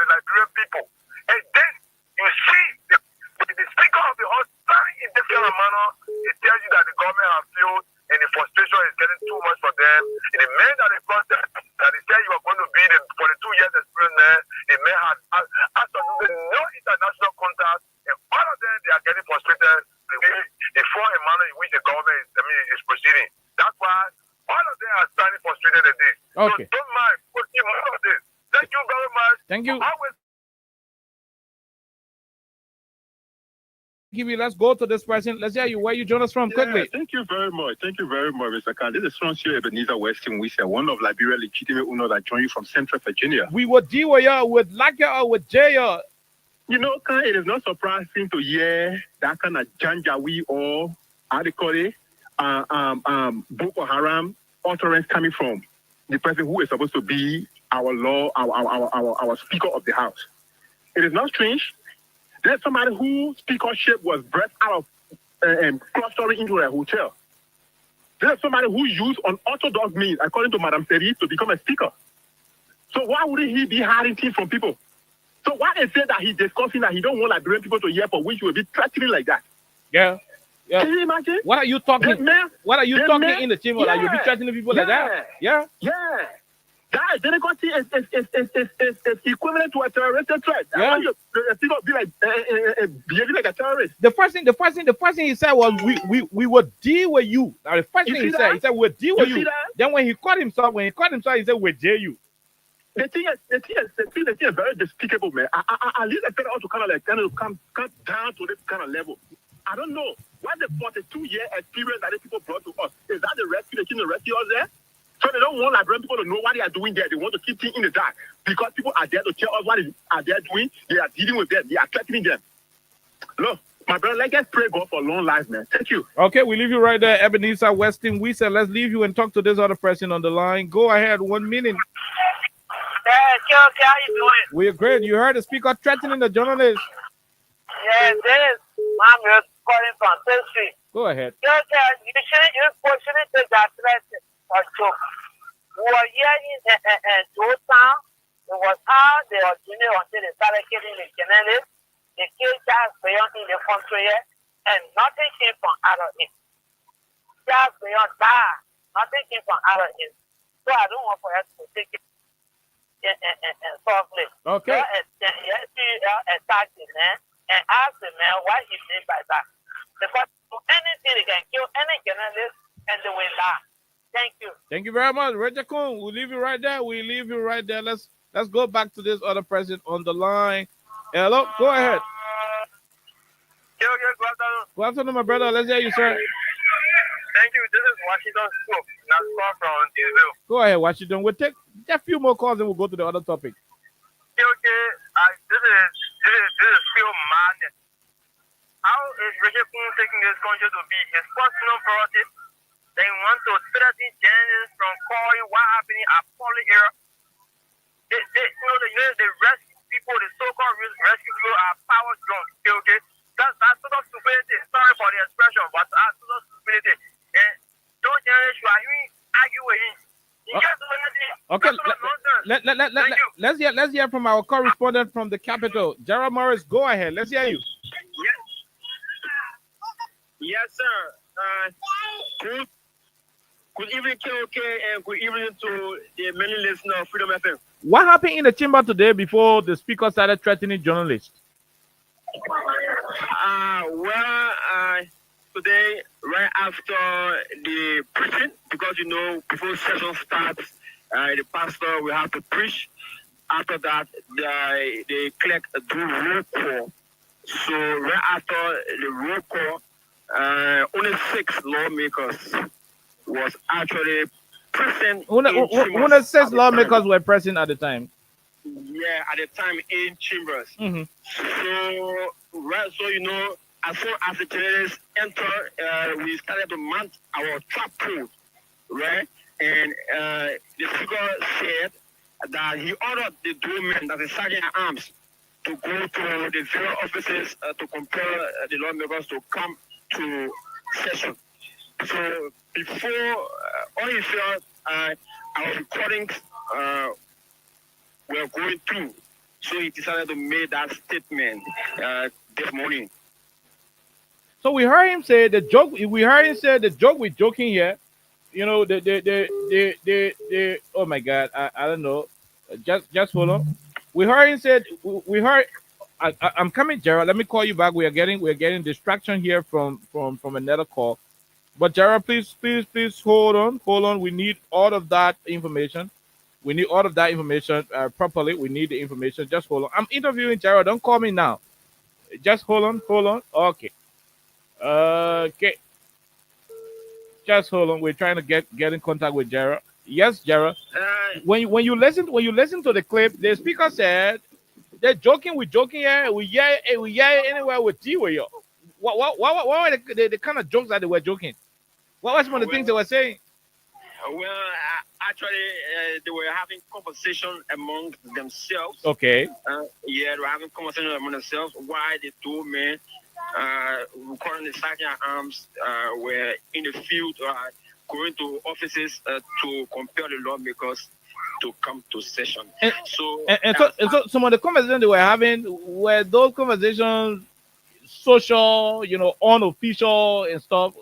Liberian people. And then you see the speaker of the house standing in this kind of manner, it tells you that the government has failed and the frustration is getting too much for them. And the men that they contact, that they said you are going to be for the 2 years experience there, the men had absolutely no international contact, and all of them, they are getting frustrated. The full manner in which the government is proceeding. That's why all of them are standing frustrated at this. Okay. So don't mind. Put more of this. Thank you very much. Thank you. Let's go to this person. Let's hear you. Where you join us from quickly. Thank you very much. Thank you very much, Mr. Khan. This is Francois Ebenezer Weston. We say one of Liberia legitimate owner that joined you from Central Virginia. We would deal with y'all, with like y'all, with Jay. You know, it is not surprising to hear that kind of janjaweed or how they call it, Boko Haram utterance coming from the person who is supposed to be our Speaker of the House. It is not strange. There's somebody whose speakership was bred out of clustering into a hotel. There's somebody who used unorthodox means, according to Madame Seri, to become a speaker. So why wouldn't he be hiding things from people? So why they say that he's discussing that he don't want Liberian people to hear for which he will be threatening like that? Yeah. Can you imagine? What are you talking? What are you talking in the chamber? Like you'll be threatening people like that? Yeah. Yeah. That delicacy is equivalent to a terrorist threat. Yeah. People be like behaving like a terrorist. The first thing he said was we will deal with you. Now the first thing he said we'll deal with you. Then when he caught himself, he said we'll jail you. The thing is very despicable, man. At least I said ought to kind of come down to this kind of level. I don't know. What the 42-year experience that the people brought to us? Is that the rescue? They keep the rescue us there? So they don't want Liberian people to know what they are doing there. They want to keep things in the dark. Because people are there to tell us what they are doing. They are dealing with them. They are threatening them. Look, My brother, let's pray God for long life, man. Thank you. Okay, we leave you right there, Ebenezer Weston. We said let's leave you and talk to this other person on the line. Go ahead, 1 minute. How you doing? We're great. You heard the speaker threatening the journalist. Yeah, this is I'm just calling from State Street. Go ahead. You shouldn't take that threat or joke. We were here in Town. It was how they were doing it until they started killing the journalists. They killed Charles Beyond in the country here, and nothing came from out of it. Charles Beyond died. Nothing came from out of it. So I don't want for us to take it softly. Okay. Attack the man and ask the man what he meant by that. Because anything they can kill any journalist and they will die. Thank you. Thank you very much, Roger Kuhn. We'll leave you right there. Let's go back to this other person on the line. Hello, go ahead. Good afternoon, my brother. Let's hear you, sir. Thank you. This is Washington Scoop. Not far from Diesel. Go ahead, Washington. We'll take a few more calls and we'll go to the other topic. This is still madness. How is Richard Kuhn taking this country to be his personal prerogative? They want to threaten journalists from calling what happened at Poly era. They rescue people, the so-called rescue people are power drunk. Okay? That's sort of stupidity. Sorry for the expression, but that's sort of stupidity. And those journalists who are arguing. Okay, let's hear from our correspondent from the capital, Gerald Morris. Go ahead. Let's hear you. Yes, sir. Good evening, KOK, and good evening to the many listeners of Freedom FM. What happened in the chamber today before the speaker started threatening journalists? Today, right after the preaching, because before session starts, the pastor will have to preach. After that, they clerk do roll call. So right after the roll call, only 6 lawmakers was actually present. Only 6 lawmakers were present at the time. Yeah, at the time in chambers. Mm-hmm. So as soon as the journalists enter, we started to mount our trap pole, right? And the speaker said that he ordered the doorman, that is sergeant at arms, to go to the various offices to compel the lawmakers to come to session. So before all he felt, our recordings were going through. So he decided to make that statement this morning. So we heard him say the joke. We heard him say the joke. We're joking here. Oh my God, I don't know. Just hold on. We heard him said. We heard. I'm coming, Gerald. Let me call you back. We're getting distraction here from another call. But Gerald, please hold on. We need all of that information. We need all of that information properly. We need the information. Just hold on. I'm interviewing Gerald. Don't call me now. Just hold on. Okay. Just hold on. We're trying to get in contact with Gerald. Yes, Gerald. When you listen to the clip, the speaker said they're joking. We're joking here. We anywhere with T. What were the kind of jokes that they were joking? What was some of the things they were saying? Well, actually, they were having conversation among themselves. Okay. They were having conversation among themselves. Why the 2 men, recording the sergeant at arms, were in the field, going to offices to compel the lawmakers to come to session. So some of the conversations they were having were those conversations social, unofficial and stuff.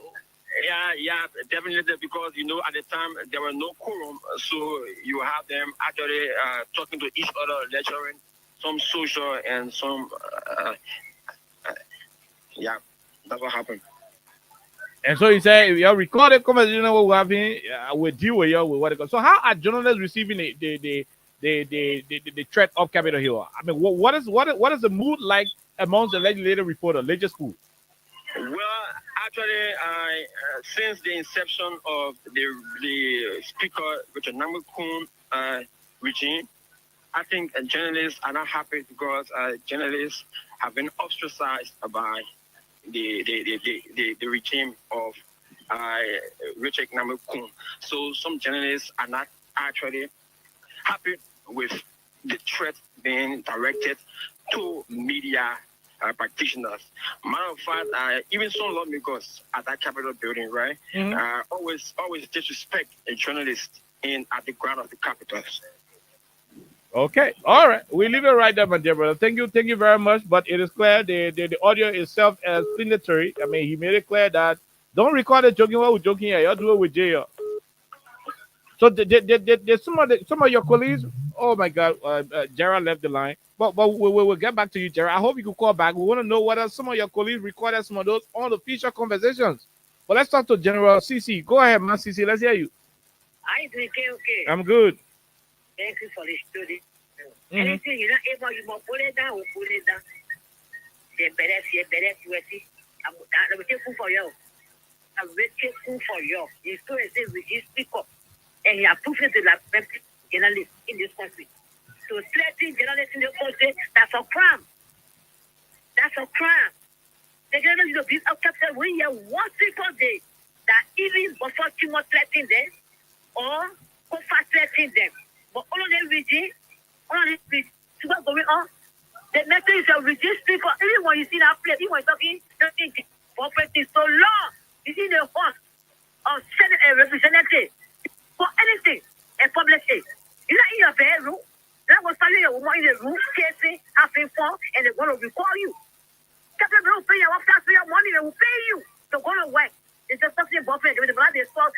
Yeah, definitely, because at the time there were no quorum, so you have them actually talking to each other, lecturing, some social and some that's what happened. And so he said, "You recorded conversation what we're having with you with what it goes." So how are journalists receiving the threat of Capitol Hill? I mean, what is the mood like amongst the legislative reporter, Ledger School? Well, actually, since the inception of the speaker, Richard Kuhn regime, I think journalists are not happy because journalists have been ostracized by the regime of Richard Namakun. So some journalists are not actually happy with the threat being directed to media practitioners. Matter of fact, even some lawmakers at that Capitol building, right, always disrespect a journalist at the ground of the Capitol. Okay, all right. We leave it right there, my dear brother. Thank you very much. But it is clear the audio is self-explanatory. I mean, he made it clear that don't record it joking while we're joking here. Y'all do it with Jay. So did some of your colleagues? Oh my God, Gerald left the line. But we'll get back to you, Gerald. I hope you can call back. We want to know whether some of your colleagues recorded some of those on the future conversations. But let's talk to General CC. Go ahead, man, CC. Let's hear you. Okay. I'm good. Thank you for the story. Anything you're not able, you must pull it down, we'll pull it down. The better, you see. I'm waiting for you. I'm waiting for you. It's so as if we just speak up. And he approved it to the journalists in this country. So threatening journalists in the country, that's a crime. That's a crime. The journalists of this upset when you one single day that even before you want threatening them or go fast threatening them. But all of them regime, what's going on? The message of regime people, even when you see that place, even when you're talking, property so long, you see the horse of Senate and representative for anything, a public aid. You're not in your bedroom. That was telling you in the room, casing, having fun, and they're going to recall you. Captain will pay you after your money, they will pay you to go to work. It's just something about it. They saw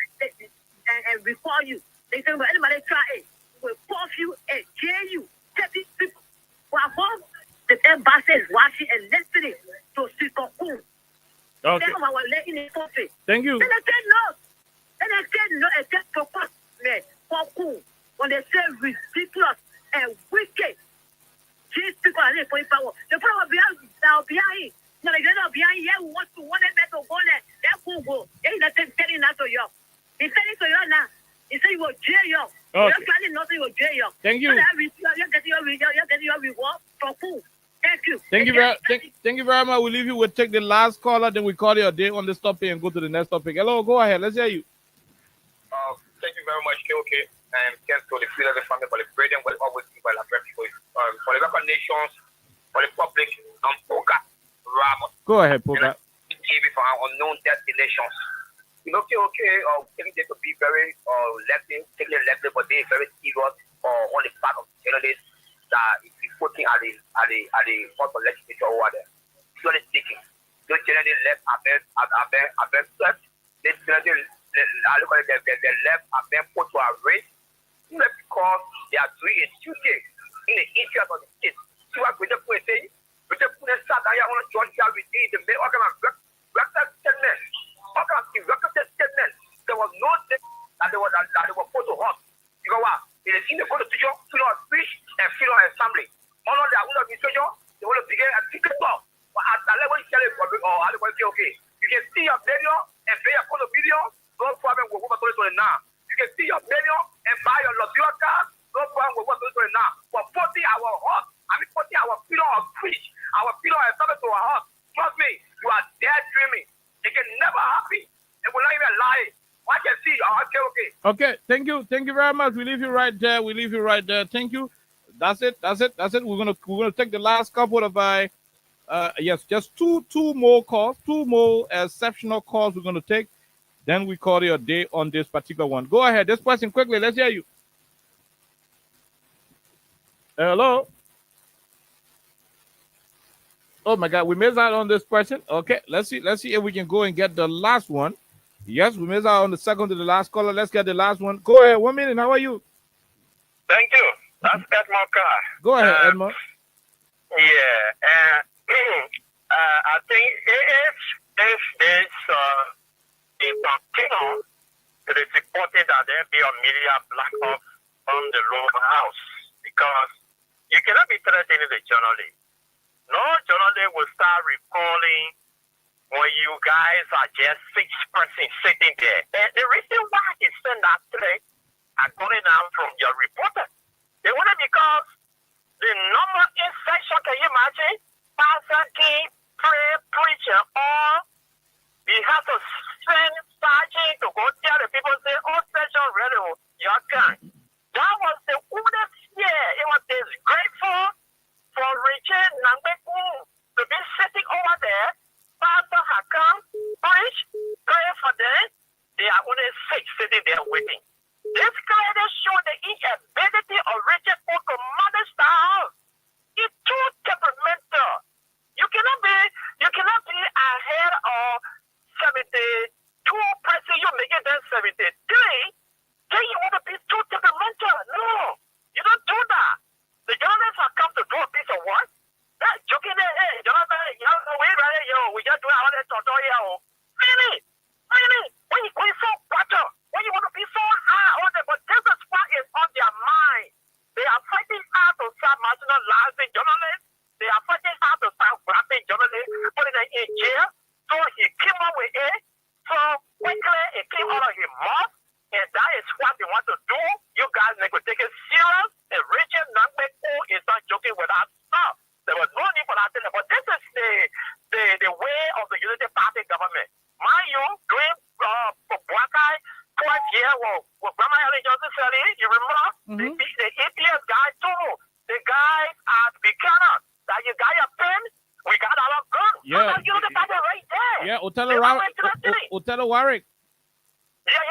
and recall you. They say, well, anybody try it. Will force you and jail you. 30 people who are home, the embassy is watching and listening to Siko Kun. Okay. Thank you. Then I said no. And said propose me for Kun. When they say ridiculous and wicked, these people are there for power. The power behind. No, they're not behind here. We want to go there. They're cool. Go. They're not telling that to you. He's telling to you now. He said you will jail you. Okay. You're planning nothing will jail you. Thank you. You're getting your reward for food. Thank you. Thank you very much. We'll leave you. We'll take the last caller, then we call you a day on this topic and go to the next topic. Hello, go ahead. Let's hear you. Thank you very much, KOK. And thanks to the Freedom Family for the bread and well always people for the local nations, for the public, and Poka Ramos. Go ahead, Poka. TV for our unknown destinations. You know, taking them to be very taking them left, but they are very serious on the part of journalists that is putting at the front of legislature over there. Slowly speaking, those journalists left swept. They journalists they left and then put to a race because they are doing a duty in the interest of the state. So what we just put saying, we just put a start that on John Calvin in the main organ of record statement. Statement. There was no thing that they were put to us. You know what? It is in the constitution, freedom of speech and freedom of assembly. All of that will be social, they will begin a ticket off. But at the level you okay. You can see your video and pay your photo video, no problem with what we're doing now. You can see your video and buy your luxury car, no problem with what we're doing now. For 40 our heart, 40 our freedom of speech, our freedom of assembly to our heart. Trust me, you are dead dreaming. It can never happen. It will not even lie. I can see. Okay. Okay. Thank you very much. We leave you right there. Thank you. That's it. We're gonna take the last couple of just two more calls, two more exceptional calls we're gonna take. Then we call it a day on this particular one. Go ahead. This question quickly. Let's hear you. Hello. Oh my God, we missed out on this question. Okay, let's see if we can go and get the last one. Yes, we missed out on the second to the last caller. Let's get the last one. Go ahead. 1 minute. How are you? Thank you. That's Edmond Carr. Go ahead, Edmond. Yeah, I think if this is continued, it is important that there be a media blackout from the local house because you cannot be threatening the journalist. No journalist will start reporting when you guys are just 6 persons sitting there. And the reason why he sent that threat are coming out from your reporter. They want it because the number in section, can you imagine? Pastor King, pray, preaching, or he has to send sergeant to go tell the people, say, oh, session ready, your gun. That was the oldest year. It was disgraceful for Richard Nambeku to be sitting over there. Pastor had come, preach, pray for them. They are only 6 sitting there waiting. This clearly shows the inability of Richard to manage the house. It's too temperamental. You cannot be ahead of 72 person, you make it then 73. Then you want to be too temperamental. No, you don't do that. The journalists have come to do a piece of work. That joking there, hey, Jonathan, we just do our tutorial. Really? When you so butter, when you want to be so hard, but this is what is on their mind. They are fighting hard to start marginalizing journalists. They are fighting hard to start grabbing journalists, putting them in jail. So he came up with it. So quickly it came out of his mouth. And that is what they want to do. You guys need to take it serious. And Richard Nangbeku is not joking with us. No, there was no need for that. But this is the way of the Unity Party government. Mind you, doing Buakai 12 years with Grandma Helen Johnson said, you remember? The APS guy too. The guy at Buchanan. That you got your pen, we got our gun. Yeah. You know the party right there. Yeah, Othello Warwick. Yeah.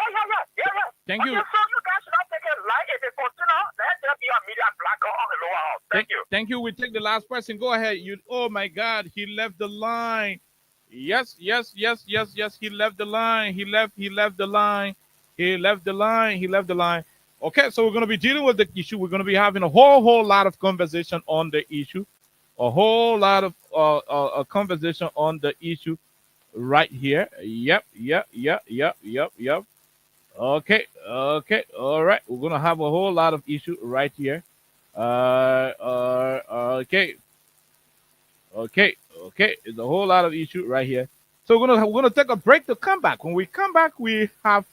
Thank you. So you guys should not take it light. If it continue, let there be a media blocker on the lower house. Thank you. Thank you. We take the last person. Go ahead. Oh my God, he left the line. Yes. He left the line. He left the line. Okay, so we're going to be dealing with the issue. We're going to be having a whole lot of conversation on the issue. A whole lot of a conversation on the issue right here. Yep. Okay. All right. We're going to have a whole lot of issue right here. Okay. It's a whole lot of issue right here. So we're gonna take a break to come back. When we come back, we have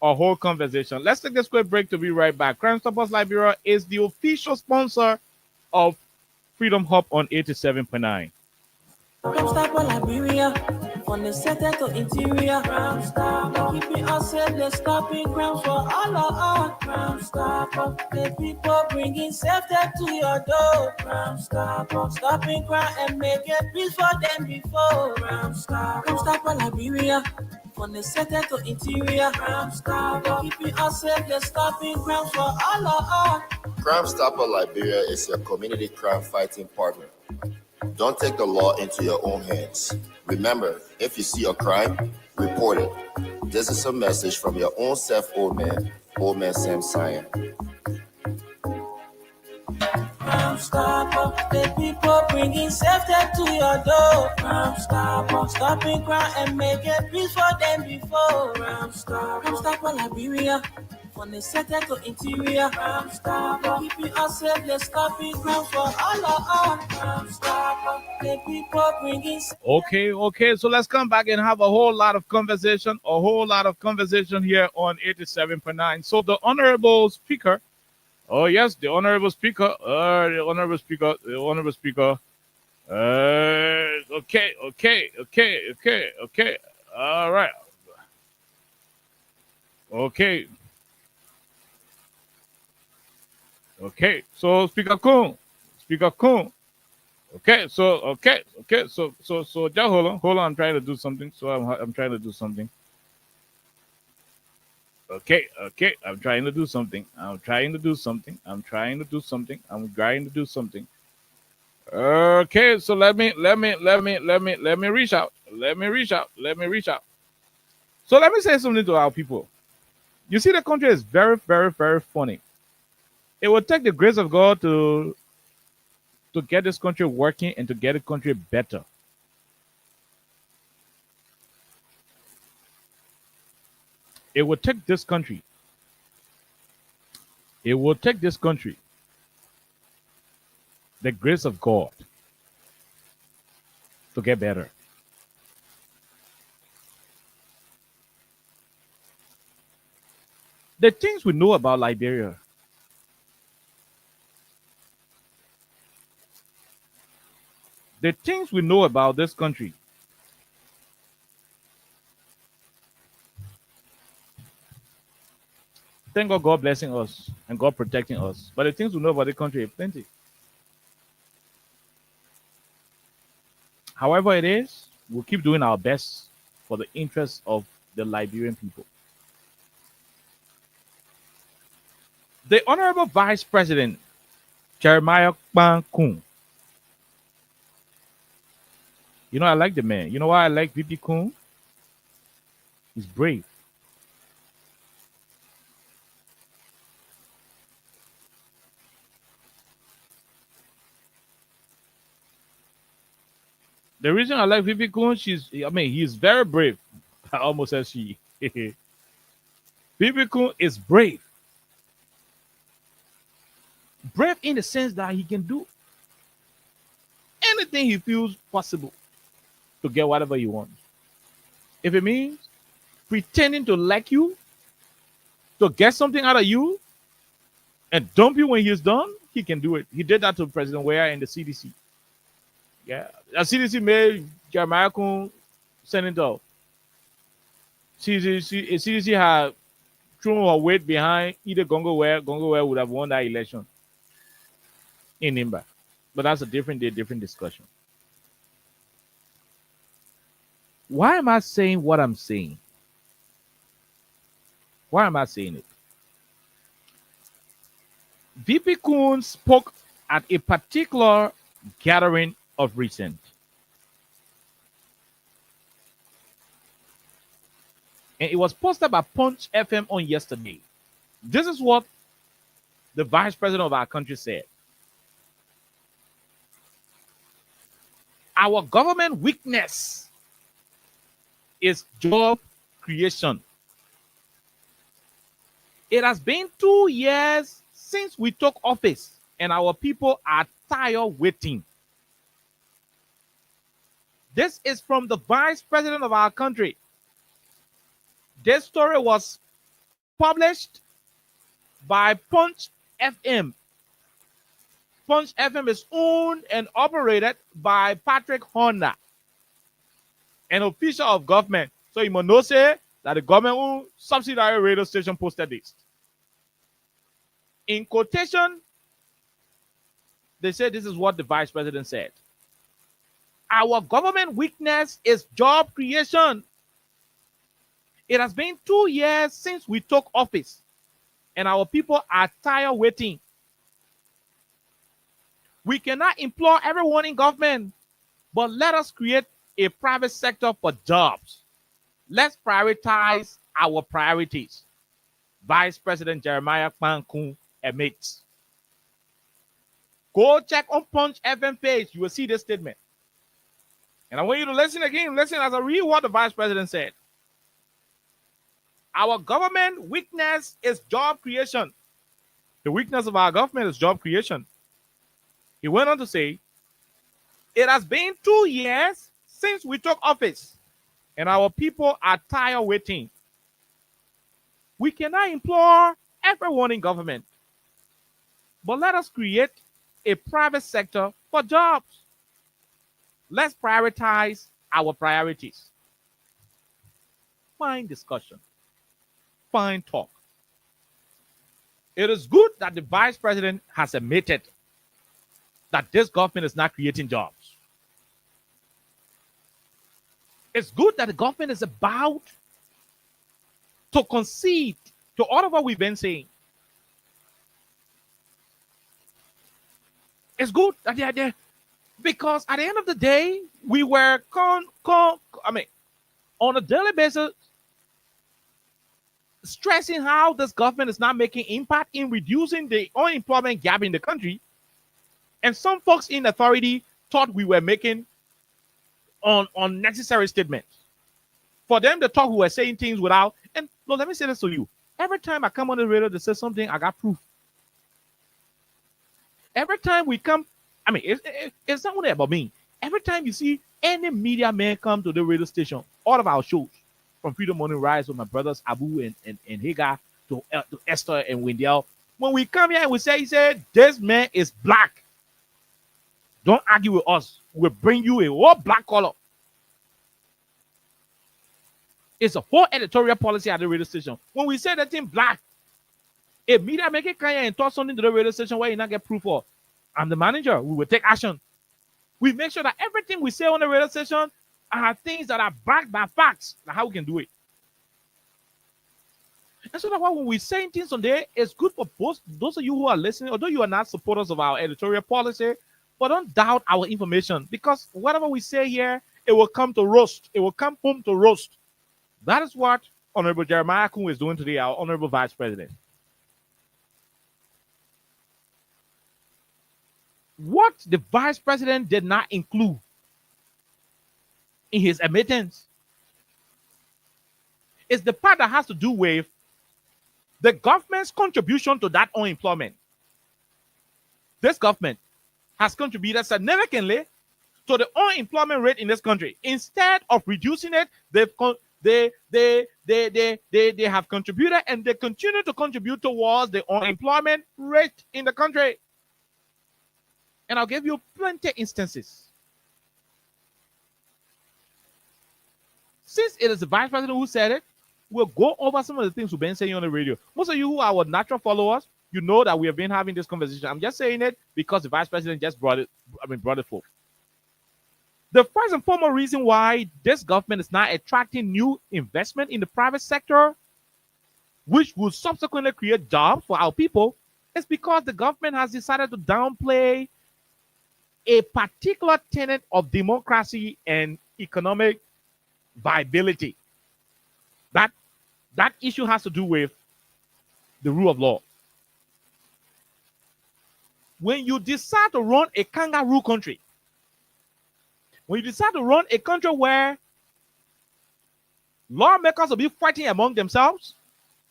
a whole conversation. Let's take this quick break to be right back. Crime Stoppers Liberia is the official sponsor of Freedom Hub on 87.9. Crime Stopper Liberia, from the center to interior. Crime Stopper, keeping us safe, they're stopping crimes for all of us. Crime Stopper, the people bringing safety to your door. Crime Stopper, stopping crime and making peace for them before. Crime Stopper Liberia, from the center to interior. Crime Stopper, keeping us safe, they're stopping crimes for all of us. Crime Stopper Liberia is your community crime fighting partner. Don't take the law into your own hands. Remember, if you see a crime, report it. This is a message from your own self, old man Sam Cyan. Crime Stopper, the people bringing safety to your door. Crime Stopper, stopping crime and making peace for them before. Crime Stopper Liberia, from the center to interior. Crime Stopper, keeping us safe, they're stopping crime for all of us. Crime Stopper, the people bringing. Okay. So let's come back and have a whole lot of conversation here on 87.9. So the honorable speaker. Oh yes, the honorable speaker. Okay. All right. Okay. So Speaker Kun. Okay. So just hold on. I'm trying to do something. I'm trying to do something. Okay. I'm trying to do something. Okay. So let me reach out. So let me say something to our people. You see, the country is very, very, very funny. It will take the grace of God to get this country working and to get the country better. It will take this country. The grace of God to get better. The things we know about Liberia. The things we know about this country. Thank God blessing us and God protecting us. But the things we know about the country are plenty. However it is, we'll keep doing our best for the interests of the Liberian people. The Honorable Vice President, Jeremiah Kun. You know, I like the man. You know why I like VP Kun? He's brave. The reason I like VP Kun, he's very brave. I almost said she. VP Kun is brave. Brave in the sense that he can do anything he feels possible to get whatever he wants. If it means pretending to like you, to get something out of you, and dump you when he's done, he can do it. He did that to President Weah and the CDC. Yeah, the CDC made Jeremiah Kun senator. CDC had thrown her weight behind either Gongo Weah. Gongo Weah would have won that election in Nimba. But that's a different day, different discussion. Why am I saying what I'm saying? Why am I saying it? VP Kun spoke at a particular gathering of recent. And it was posted by Punch FM on yesterday. This is what the vice president of our country said. Our government weakness is job creation. It has been 2 years since we took office, and our people are tired waiting. This is from the vice president of our country. This story was published by Punch FM. Punch FM is owned and operated by Patrick Honda, an official of government. So you must know say that the government-owned subsidiary radio station posted this. In quotation, they said this is what the vice president said. Our government weakness is job creation. It has been 2 years since we took office, and our people are tired waiting. We cannot employ everyone in government, but let us create a private sector for jobs. Let's prioritize our priorities. Vice President Jeremiah Kun admits. Go check on Punch FM page. You will see this statement. And I want you to listen again. Listen as I read what the vice president said. Our government weakness is job creation. The weakness of our government is job creation. He went on to say, it has been 2 years since we took office, and our people are tired waiting. We cannot employ everyone in government, but let us create a private sector for jobs. Let's prioritize our priorities. Fine discussion. Fine talk. It is good that the vice president has admitted that this government is not creating jobs. It's good that the government is about to concede to all of what we've been saying. It's good that they are there because at the end of the day, we were on a daily basis stressing how this government is not making impact in reducing the unemployment gap in the country. And some folks in authority thought we were making unnecessary statements. For them to talk, we were saying things without. And no, let me say this to you. Every time I come on the radio to say something, I got proof. Every time we come, it's not only about me. Every time you see any media man come to the radio station, all of our shows, from Freedom Morning Rise with my brothers Abu and Higa to Esther and Wendell, when we come here and we say, he said, this man is black. Don't argue with us. We'll bring you a whole black color. It's a whole editorial policy at the radio station. When we say that thing black, if media make it clear and toss something to the radio station where you not get proof for, I'm the manager. We will take action. We make sure that everything we say on the radio station are things that are backed by facts. That's how we can do it. And so that's why when we're saying things on there, it's good for both those of you who are listening, although you are not supporters of our editorial policy, but don't doubt our information, because whatever we say here, it will come to roast. It will come home to roast. That is what Honorable Jeremiah Kun is doing today, our Honorable Vice President. What the Vice President did not include in his admittance is the part that has to do with the government's contribution to that unemployment. This government has contributed significantly to the unemployment rate in this country. Instead of reducing it, they have contributed, and they continue to contribute towards the unemployment rate in the country. And I'll give you plenty of instances. Since it is the Vice President who said it, we'll go over some of the things we've been saying on the radio. Most of you who are our natural followers, you know that we have been having this conversation. I'm just saying it because the Vice President just brought it forth. The first and foremost reason why this government is not attracting new investment in the private sector, which will subsequently create jobs for our people, is because the government has decided to downplay a particular tenet of democracy and economic viability. That issue has to do with the rule of law. When you decide to run a kangaroo country, when you decide to run a country where lawmakers will be fighting among themselves,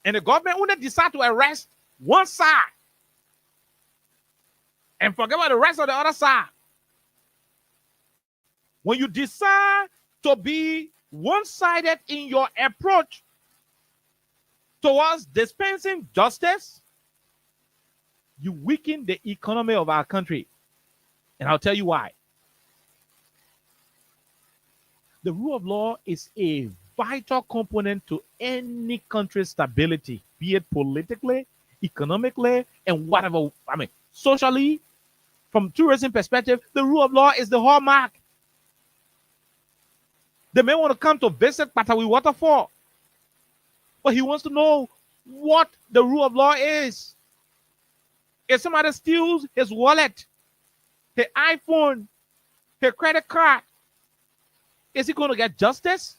and the government will decide to arrest one side and forget about the rest of the other side. When you decide to be one-sided in your approach towards dispensing justice, you weaken the economy of our country. And I'll tell you why. The rule of law is a vital component to any country's stability, be it politically, economically, and whatever. Socially, from tourism perspective, the rule of law is the hallmark. They may want to come to visit Patawi Waterfall, but he wants to know what the rule of law is. If somebody steals his wallet, his iPhone, his credit card, is he going to get justice?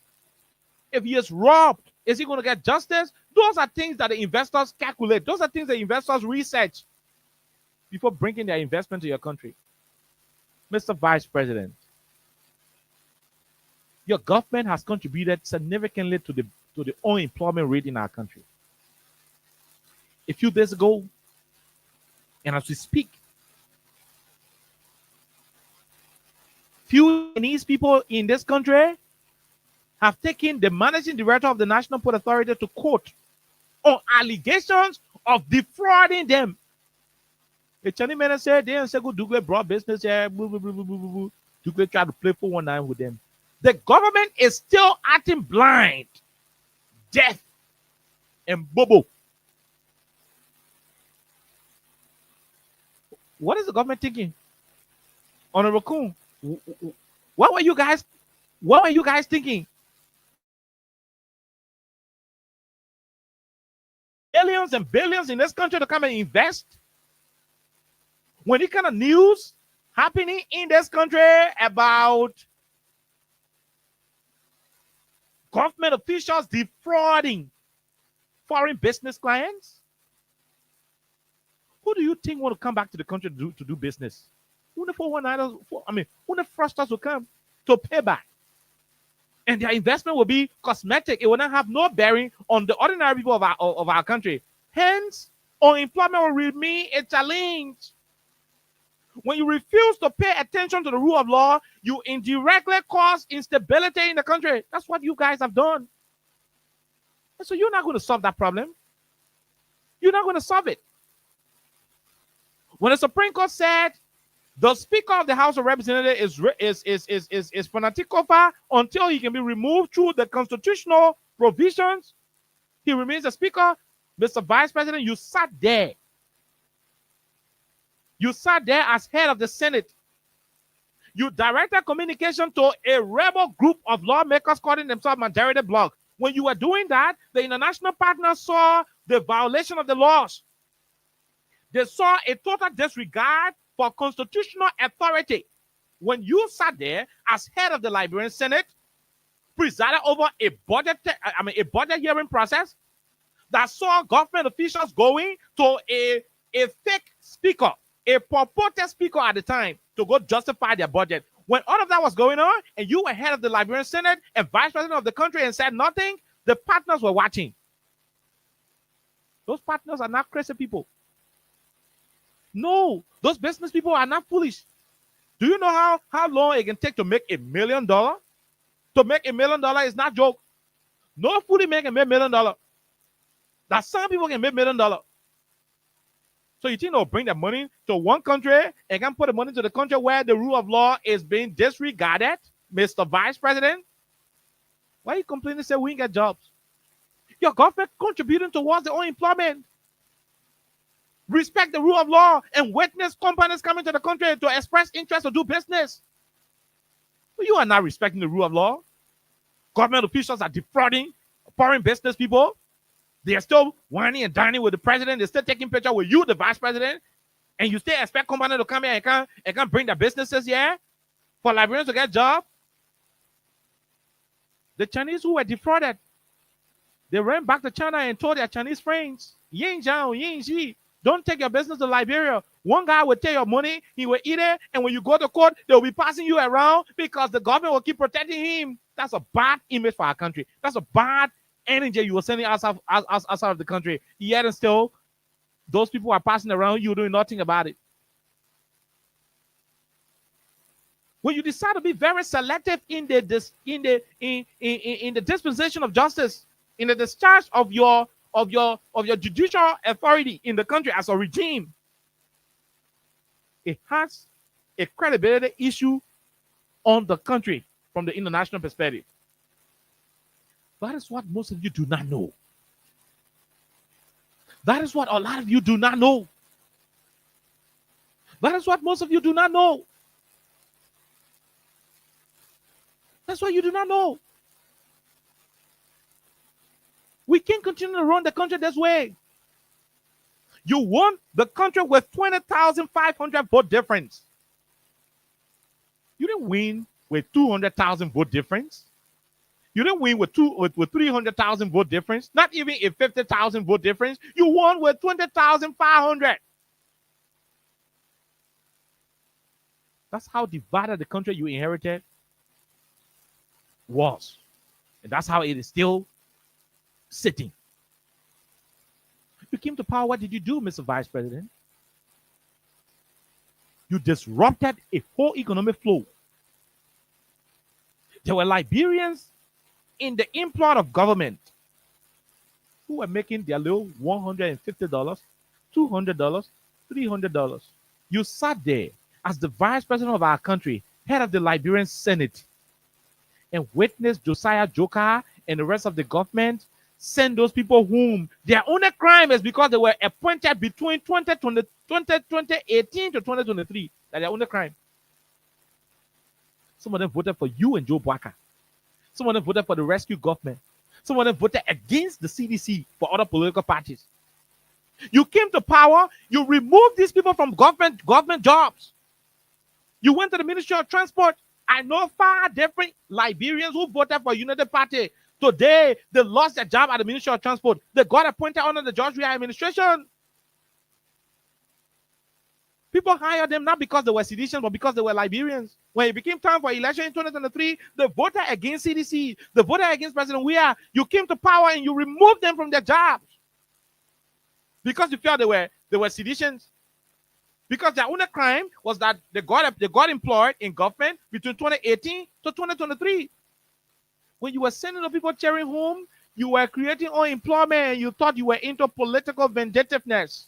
If he is robbed, is he going to get justice? Those are things that the investors calculate. Those are things that investors research before bringing their investment to your country. Mr. Vice President, your government has contributed significantly to the unemployment rate in our country. A few days ago, and as we speak, few Chinese people in this country have taken the managing director of the National Port Authority to court on allegations of defrauding them. The Chinese man said they and said go do broad business here, to try to play 419 with them. The government is still acting blind, deaf, and bobo. What is the government thinking? Honorable Kun, what were you guys thinking? Billions and billions in this country to come and invest? When it kind of news happening in this country about government officials defrauding foreign business clients, who do you think want to come back to the country to do business? Who the fraudsters will come to pay back? And their investment will be cosmetic. It will not have no bearing on the ordinary people of our country. Hence, unemployment will remain a challenge. When you refuse to pay attention to the rule of law, you indirectly cause instability in the country. That's what you guys have done. And so you're not going to solve that problem. You're not going to solve it. When the Supreme Court said The Speaker of the House of Representatives is Fanatikofa until he can be removed through the constitutional provisions. He remains the Speaker. Mr. Vice President, you sat there. You sat there as head of the Senate. You directed communication to a rebel group of lawmakers calling themselves Majority Bloc. When you were doing that, the international partners saw the violation of the laws. They saw a total disregard for constitutional authority. When you sat there as head of the Liberian Senate, presided over a budget hearing process that saw government officials going to a fake speaker, a purported speaker at the time, to go justify their budget. When all of that was going on, and you were head of the Liberian Senate and vice president of the country and said nothing, the partners were watching. Those partners are not crazy people. No, those business people are not foolish. Do you know how long it can take to make $1 million? To make $1 million is not a joke. No foodie man can make $1 million. That some people can make $1 million. So you think they'll bring the money to one country and can put the money to the country where the rule of law is being disregarded, Mr. Vice President? Why are you complaining? Say we ain't get jobs. Your government contributing towards the unemployment. Respect the rule of law and witness companies coming to the country to express interest to do business. You are not respecting the rule of law. Government officials are defrauding foreign business people. They are still whining and dining with the president. They're still taking pictures with you, the vice president. And you still expect companies to come here and can bring their businesses here for Liberians to get jobs. The Chinese who were defrauded, they ran back to China and told their Chinese friends, Yin Zhao, Yin Xi, don't take your business to Liberia. One guy will take your money, he will eat it, and when you go to court, they'll be passing you around because the government will keep protecting him. That's a bad image for our country. That's a bad energy you were sending outside of the country. Yet and still, those people are passing around, you doing nothing about it. When you decide to be very selective in the dispensation of justice, in the discharge of your judicial authority in the country as a regime, it has a credibility issue on the country from the international perspective. That is what most of you do not know. That is what a lot of you do not know. That is what most of you do not know. That's what you do not know. We can't continue to run the country this way. You won the country with 20,500 vote difference. You didn't win with 200,000 vote difference. You didn't win with 300,000 vote difference. Not even a 50,000 vote difference. You won with 20,500. That's how divided the country you inherited was. And that's how it is still sitting. You came to power. What did you do, Mr. Vice President? You disrupted a whole economic flow. There were Liberians in the import of government who were making their little $150, $200, $300. You sat there as the vice president of our country, head of the Liberian Senate, and witnessed Josiah Joker and the rest of the government send those people whom their only crime is because they were appointed between 2018 to 2023. That's their only crime. Some of them voted for you and Joe Bwaka. Some of them voted for the rescue government. Some of them voted against the CDC for other political parties. You came to power, you removed these people from government jobs. You went to the Ministry of Transport. I know far different Liberians who voted for United Party. Today, they lost their job at the Ministry of Transport. They got appointed under the George Weah administration. People hired them not because they were seditious, but because they were Liberians. When it became time for election in 2023, they voted against CDC. They voted against President Weah. You came to power and you removed them from their jobs because you felt they were seditions. Because their only crime was that they got employed in government between 2018 to 2023. When you were sending the people cheering home, you were creating unemployment and you thought you were into political vindictiveness.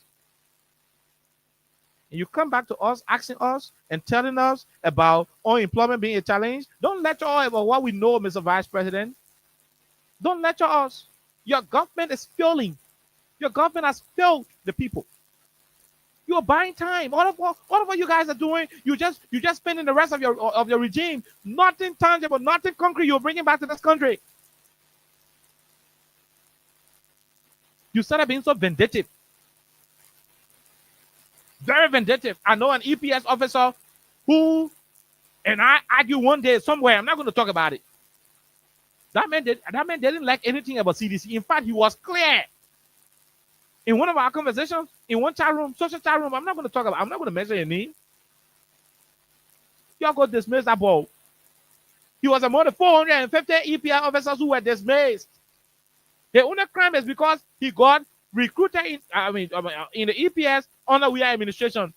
and you come back to us, asking us and telling us about unemployment being a challenge. Don't lecture us about what we know, Mr. Vice President. Don't lecture us. Your government is failing. Your government has failed the people. You are buying time. All of what you guys are doing, you just spending the rest of your regime. Nothing tangible, nothing concrete you're bringing back to this country. You started being so vindictive. Very vindictive. I know an EPS officer who, and I argue one day somewhere, I'm not going to talk about it. That man didn't like anything about CDC. In fact, he was clear. In one of our conversations, in one chat room, social chat room, I'm not going to mention your name. Y'all go dismiss that ball. He was among the 450 EPS officers who were dismissed. The only crime is because he got recruited in the EPS under we administration.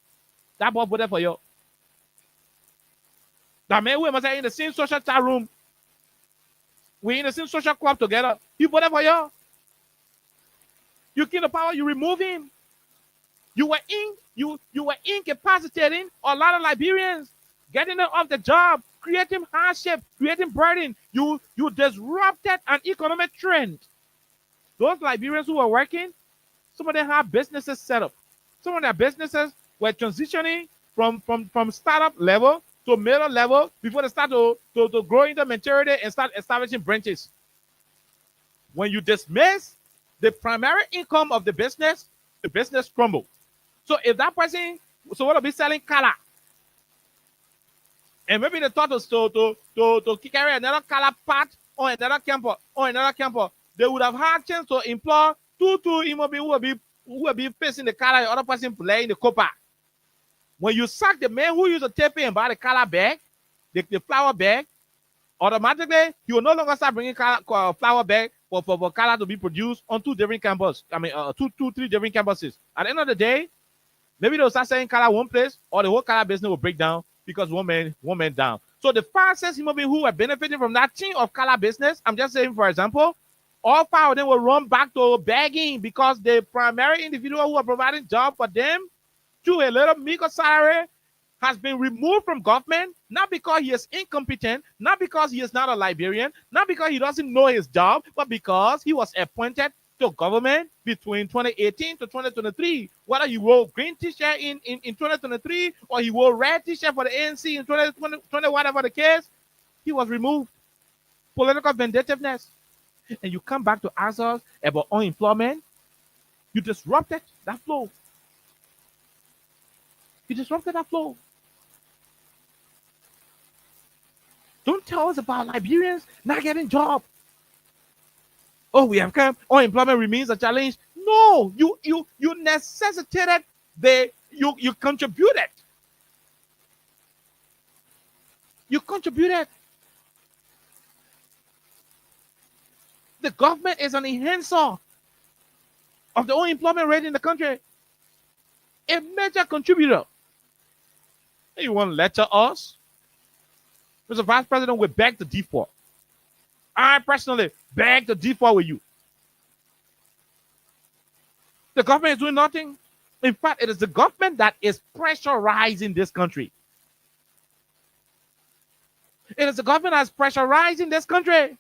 That boy voted for you. That man we must say in the same social chat room. We in the same social club together. He voted for you. You kill the power, you remove him. You were incapacitating a lot of Liberians, getting them off the job, creating hardship, creating burden. You disrupted an economic trend. Those Liberians who were working, some of them have businesses set up. Some of their businesses were transitioning from startup level to middle level before they start to grow into maturity and start establishing branches. When you dismiss the primary income of the business crumble. So if that person will be selling color, and maybe they thought to carry another color part or another camper, they would have had chance to employ two who will be facing the color, the other person playing the copper. When you sack the man who used to tape and buy the color bag, the flower bag, automatically you will no longer start bringing flower bag for color to be produced on two different campuses. Three different campuses. At the end of the day, maybe they'll start selling color one place, or the whole color business will break down because one man down. So the fastest human being who are benefiting from that chain of color business, I'm just saying, for example, all 5 of them will run back to begging because the primary individual who are providing job for them to a little meager salary has been removed from government, not because he is incompetent, not because he is not a Liberian, not because he doesn't know his job, but because he was appointed to government between 2018 to 2023. Whether he wore green t-shirt in 2023 or he wore red t-shirt for the ANC in 2020, whatever the case, he was removed. Political vindictiveness. And you come back to ask us about unemployment, you disrupted that flow. You disrupted that flow. Don't tell us about Liberians not getting jobs. Oh, we have come. Unemployment remains a challenge. No, you necessitated you contributed. You contributed. The government is an enhancer of the unemployment rate in the country. A major contributor. You want to lecture us? Mr. Vice President, we beg to default. I personally beg to default with you. The government is doing nothing. In fact, it is the government that is pressurizing this country. It is the government that is pressurizing this country.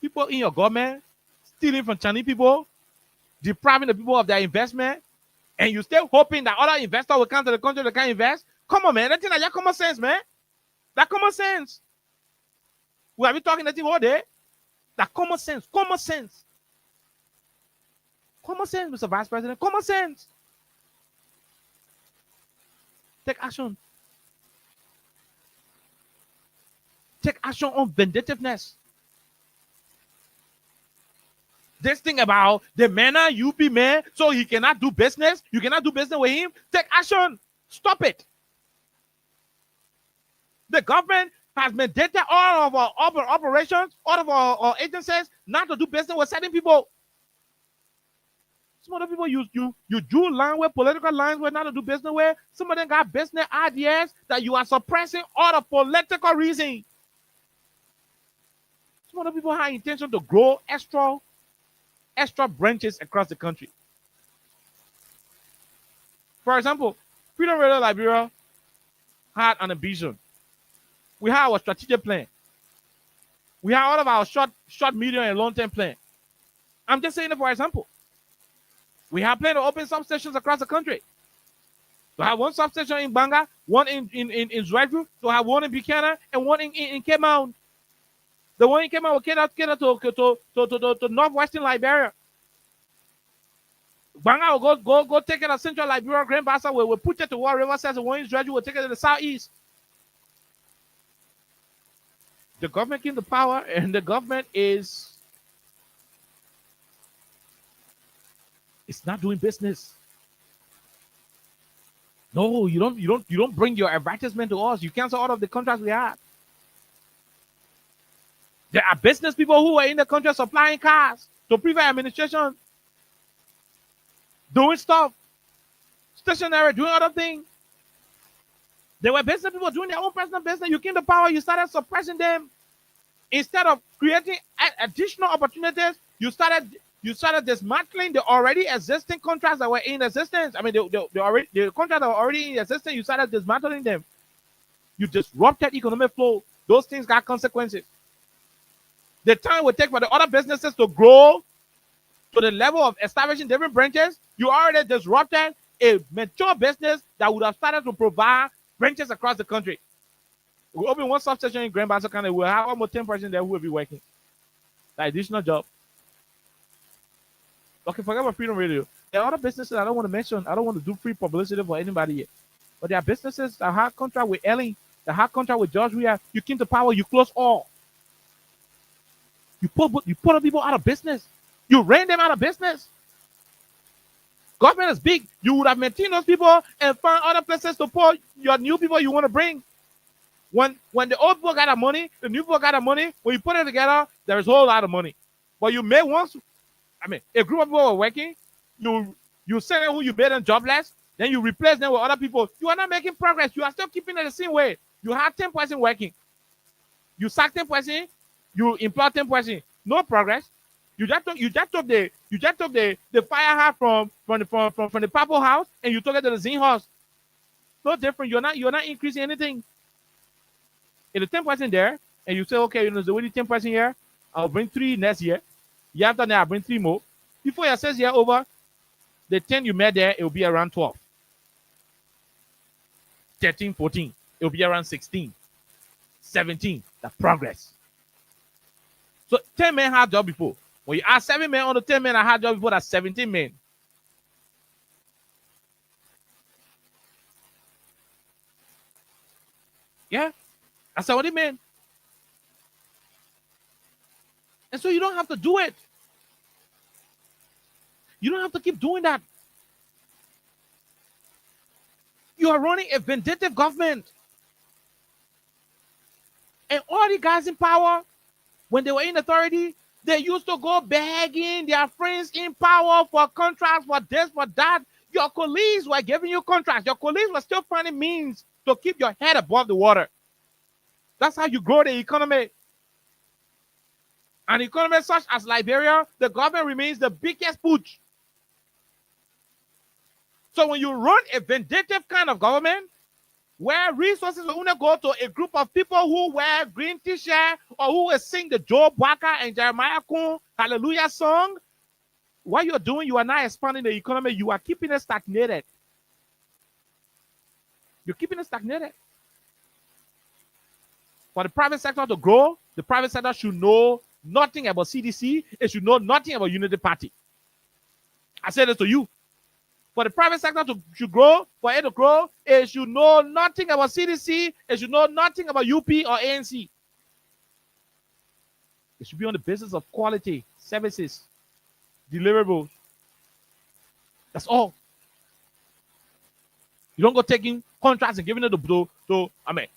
People in your government stealing from Chinese people, depriving the people of their investment, and you still hoping that other investors will come to the country that can invest. Come on, man. That thing like common sense, man. That common sense. We have been talking that thing all day. That common sense. Common sense. Common sense, Mr. Vice President. Common sense. Take action. Take action on vindictiveness. This thing about the manner you be man, so he cannot do business. You cannot do business with him. Take action. Stop it. The government has mandated all of our operations, all of our agencies, not to do business with certain people. Some other people you drew line with, political lines with, not to do business with. Some of them got business ideas that you are suppressing out of political reason. Some other people have intention to grow extra branches across the country. For example, Freedom Radio Liberia had an ambition. We have our strategic plan. We have all of our short, medium, and long-term plan. I'm just saying it for example. We have planned to open substations across the country. To have one substation in Banga, one in Zwedru, to have one in Buchanan, and one in Cape Mount. The one in Cape Mount will cater to northwestern Liberia. Banga will go take it to central Liberia, Grand Bassa, where we'll put it to War River, says the one in Zwedru will take it to the southeast. The government came to power, and the government is not doing business. No, you don't bring your advertisement to us. You cancel all of the contracts we have. There are business people who are in the country supplying cars to private administration, doing stuff, stationary, doing other things. There were business people doing their own personal business. You came to power, you started suppressing them. Instead of creating additional opportunities, you started dismantling the already existing contracts that were in existence. I mean, the contracts that were already in existence, you started dismantling them. You disrupted economic flow. Those things got consequences. The time it would take for the other businesses to grow to the level of establishing different branches, you already disrupted a mature business that would have started to provide branches across the country. We open one substation in Grand Bassa County, we'll have almost 10 persons there who will be working. The additional job. Okay, forget about Freedom Radio. There are other businesses I don't want to mention. I don't want to do free publicity for anybody yet. But there are businesses that have contract with Ellen, that have contract with George Weah. You came to power, you close all. You put people out of business. You ran them out of business. Government is big. You would have maintained those people and found other places to put your new people you want to bring. When the old people got the money, the new people got the money, when you put it together, there is a whole lot of money. But you made once, a group of people were working, you send them who you made them jobless, then you replace them with other people. You are not making progress. You are still keeping it the same way. You have 10 person working. You sack 10 person, you employ 10 person. No progress. You just took the fire hat from the purple house and you took it to the zinc house. No different. You're not increasing anything. In the 10 person there, and you say, okay, there's already 10 person here, I'll bring 3 next year. Year after that, I'll bring 3 more. Before your 6 year over, the 10 you made there, it will be around 12. 13, 14. It will be around 16. 17. The progress. So 10 men had job before. When you add 7 men on the 10 men I had job before, that's 17 men. Yeah? That's what it meant. And so you don't have to do it. You don't have to keep doing that. You are running a vindictive government. And all the guys in power, when they were in authority, they used to go begging their friends in power for contracts, for this, for that. Your colleagues were giving you contracts. Your colleagues were still finding means to keep your head above the water. That's how you grow the economy. An economy such as Liberia, the government remains the biggest pooch. So when you run a vindictive kind of government, where resources will only go to a group of people who wear green t-shirt or who will sing the Joe Walker and Jeremiah Kuhn Hallelujah song, what you're doing, you are not expanding the economy, you are keeping it stagnated. You're keeping it stagnated. For the private sector to grow, the private sector should know nothing about CDC. It should know nothing about Unity Party. I said it to you. For the private sector to grow, for it to grow, it should know nothing about CDC. It should know nothing about UP or ANC. It should be on the basis of quality, services, deliverables. That's all. You don't go taking contracts and giving it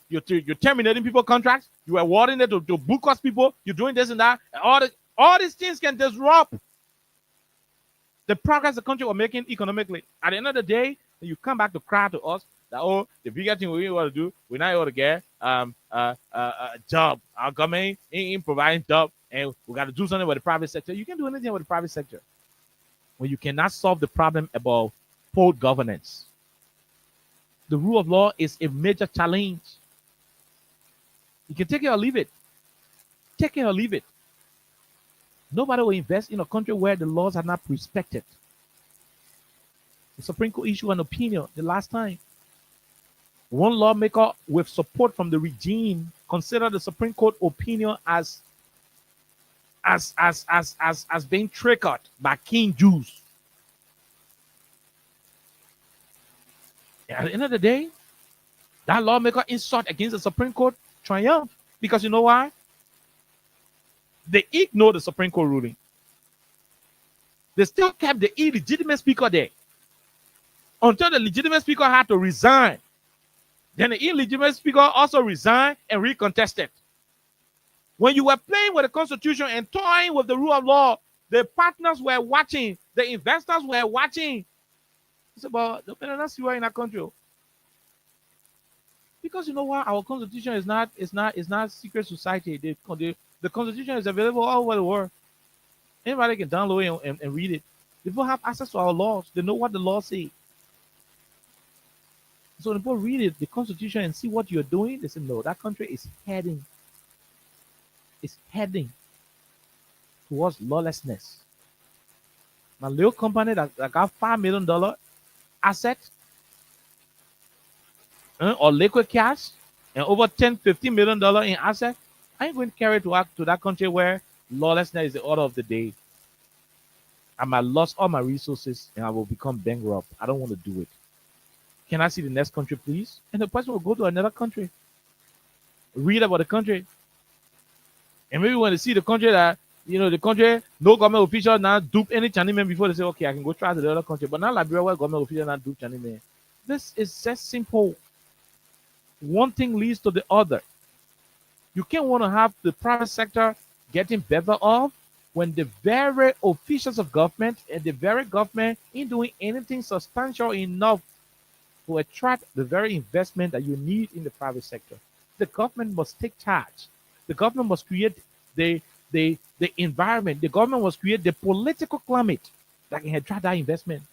you're terminating people contracts. You are awarding it to book cost people. You're doing this and that. And all these things can disrupt the progress the country was making economically. At the end of the day, you come back to cry to us that, the bigger thing we want to do, we're not able to get a job. Our government ain't providing job, and we got to do something with the private sector. You can't do anything with the private sector when you cannot solve the problem about poor governance. The rule of law is a major challenge. You can take it or leave it. Take it or leave it. Nobody will invest in a country where the laws are not respected. The Supreme Court issued an opinion the last time. One lawmaker with support from the regime considered the Supreme Court opinion as being triggered by King Jews. At the end of the day, that lawmaker insult against the Supreme Court triumphed. Because you know why? They ignored the Supreme Court ruling. They still kept the illegitimate speaker there until the legitimate speaker had to resign. Then the illegitimate speaker also resigned and recontested. When you were playing with the Constitution and toying with the rule of law, the partners were watching, the investors were watching. It's about the better see why in our country. Because you know what? Our Constitution is not secret society. The Constitution is available all over the world. Anybody can download it and read it. People have access to our laws. They know what the laws say. So when people read it, the Constitution, and see what you're doing, they say, no, that country is heading towards lawlessness. My little company that got $5 million asset or liquid cash and over $10-15 million in asset, I ain't going to carry it to that country where lawlessness is the order of the day. I might lose all my resources and I will become bankrupt. I don't want to do it. Can I see the next country, please? And the person will go to another country, read about the country. And maybe when they see the country that, the country, no government official now dupe any Chinese man before they say, okay, I can go try to the other country. But not Liberia where government official not dupe Chinese man. This is just simple. One thing leads to the other. You can't want to have the private sector getting better off when the very officials of government and the very government ain't doing anything substantial enough to attract the very investment that you need in the private sector. The government must take charge. The government must create the environment. The government must create the political climate that can attract that investment.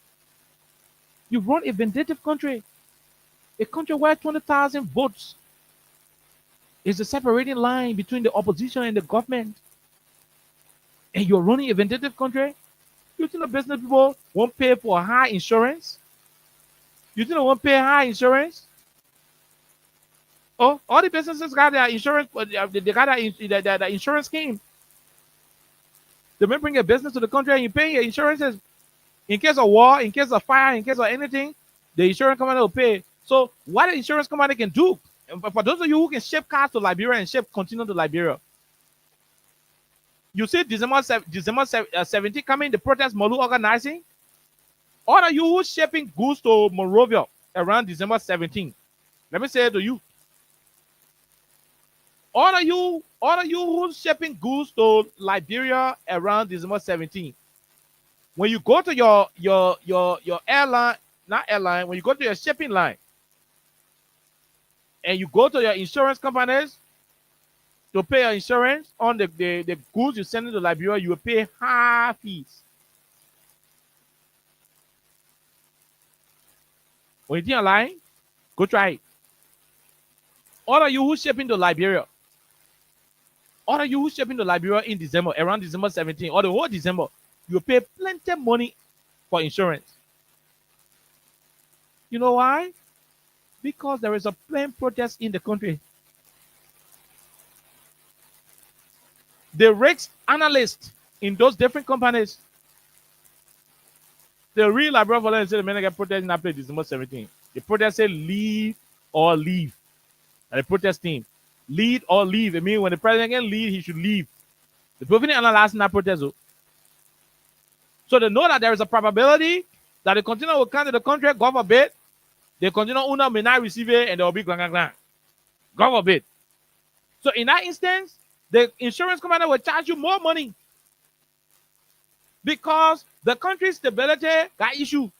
You run a vindictive country, a country where 20,000 votes is the separating line between the opposition and the government. And you're running a vindictive country. You think the business people won't pay for high insurance? You think they won't pay high insurance? Oh, all the businesses got their insurance. They got their insurance scheme. They may bring a business to the country and you pay your insurances. In case of war, in case of fire, in case of anything, the insurance company will pay. So what the insurance company can do, for those of you who can ship cars to Liberia and ship container to Liberia, you see December 17 coming, the protest Molu organizing. All of you who's shipping goods to Monrovia around December 17, let me say it to you. All of you who's shipping goods to Liberia around December 17, when you go to your airline, not airline, when you go to your shipping line, and you go to your insurance companies to pay your insurance on the goods you send to Liberia, you will pay high fees. When you think you're lying, go try it. All of you who shipping to Liberia, in December, around December 17, or the whole December, you pay plenty of money for insurance. You know why? Because there is a plain protest in the country. The risk analysts in those different companies, the real Liberia for them say the men get protest in April, December 17. The protest say leave or leave. And the protest team, lead or leave. I mean, when the president can lead, he should leave. The people didn't analyze that protest. So they know that there is a probability that the container will come to the country, God forbid, the container owner may not receive it and there will be glang. God forbid. So in that instance, the insurance company will charge you more money because the country's stability got issue.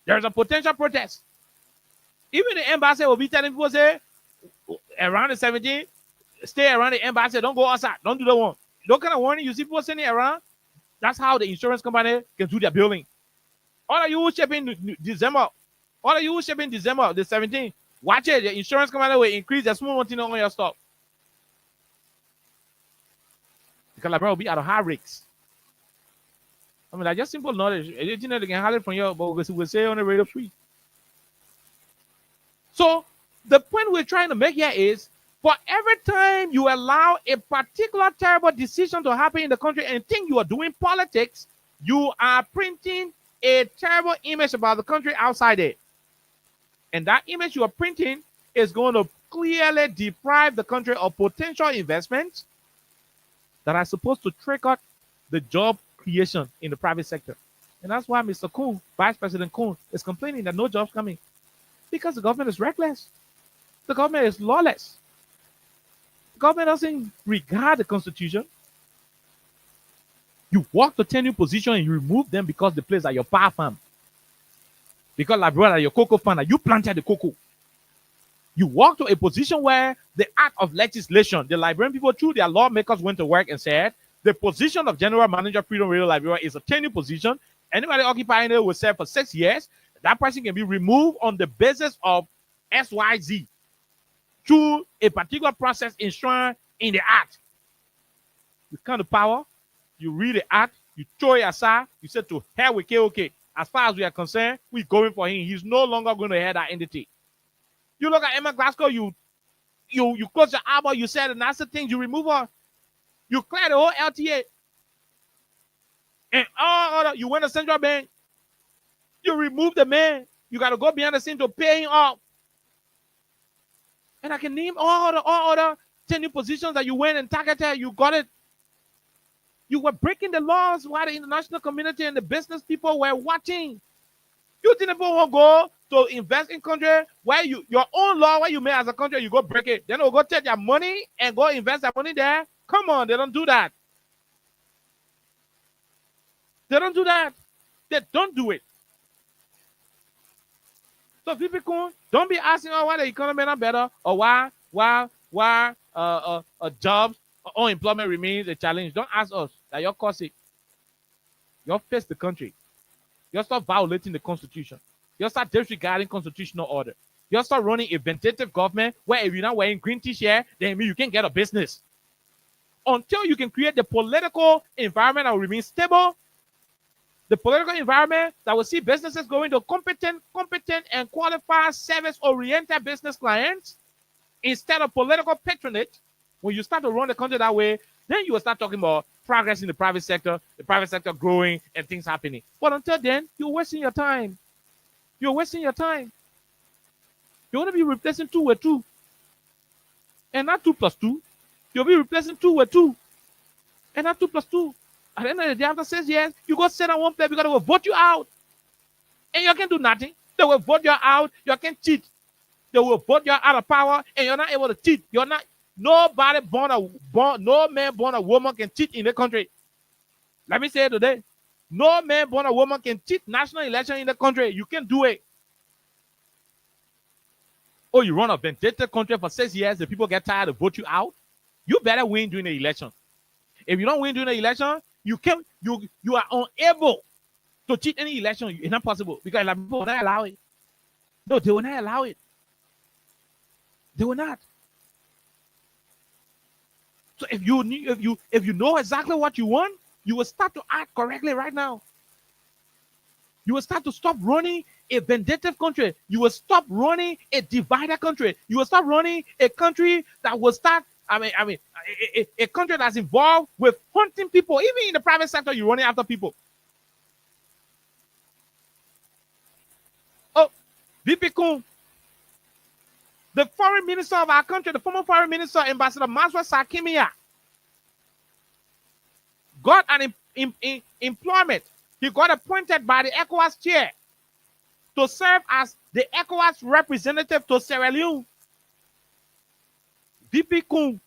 There's a potential protest. Even the embassy will be telling people, say, around the 17th, stay around the embassy, don't go outside, don't do the one. Those kind of warning you see people sending around, that's how the insurance company can do their billing. All of you who shipping December, All of you who ship in December the 17th, watch it. The insurance company will increase the small thing on your stock. Because Liberia will be at a high risks. I mean, like just simple knowledge. You know, they can have it from you, but we'll say on the radio free. So the point we're trying to make here is, for every time you allow a particular terrible decision to happen in the country and think you are doing politics, you are printing a terrible image about the country outside it. And that image you are printing is going to clearly deprive the country of potential investments that are supposed to trigger the job creation in the private sector. And that's why Mr. Kuhn, Vice President Kuhn, is complaining that no jobs coming. Because the government is reckless. The government is lawless. The government doesn't regard the Constitution. You walk to 10 new position and you remove them because the place are your power farm. Because Liberia are your cocoa farm, and you planted the cocoa. You walk to a position where the act of legislation, the Liberian people, through their lawmakers, went to work and said, the position of General Manager Freedom Radio Liberia is a tenure position. Anybody occupying it will serve for 6 years. That person can be removed on the basis of XYZ through a particular process enshrined in the act. You come to power, you read the act, you throw it aside, you say to hell with KOK. As far as we are concerned, we're going for him. He's no longer going to head that entity. You look at Emma Glasgow, you close your eyeball, you said the nasty things, you remove her. You clear the whole LTA. And you went to central bank, you remove the man. You got to go behind the scene to pay him off. And I can name all other 10 new positions that you went and targeted. You got it. You were breaking the laws while the international community and the business people were watching. You didn't even go to invest in country where your own law, where you made as a country, you go break it. Then they'll go take their money and go invest that money there. Come on, they don't do that. They don't do that. They don't do it. So people don't be asking why the economy not better or why jobs or unemployment remains a challenge. Don't ask us that you're causing. You face the country. You start violating the Constitution. You start disregarding constitutional order. You start running a vindictive government where if you're not wearing green t-shirt, then you can't get a business. Until you can create the political environment that will remain stable, the political environment that will see businesses going to competent and qualified service-oriented business clients instead of political patronage. When you start to run the country that way, then you will start talking about progress in the private sector growing and things happening. But until then, you're wasting your time. You're wasting your time. You want to be replacing 2 with 2. And not 2 plus 2. You'll be replacing 2 with 2. And not 2 plus 2. At the end of the day, after 6 years, you go sit on one place because they will vote you out. And you can't do nothing. They will vote you out. You can't cheat. They will vote you out of power and you're not able to cheat. You're not. Nobody no man born a woman can cheat in the country. Let me say it today. No man born a woman can cheat national election in the country. You can't do it. Oh, you run a vindictive country for 6 years, the people get tired to vote you out. You better win during the election. If you don't win during the election, you are unable to cheat any election. It's not possible because people will not allow it. No, they will not allow it. They will not. So if you know exactly what you want, you will start to act correctly right now. You will start to stop running a vindictive country. You will stop running a divided country. You will start running a country that will start. A country that's involved with hunting people. Even in the private sector, you're running after people. Oh, VP Kun, the foreign minister of our country, the former foreign minister, Ambassador Maswa Sakimia, got an employment. He got appointed by the ECOWAS chair to serve as the ECOWAS representative to Sierra Leone. VP Kun,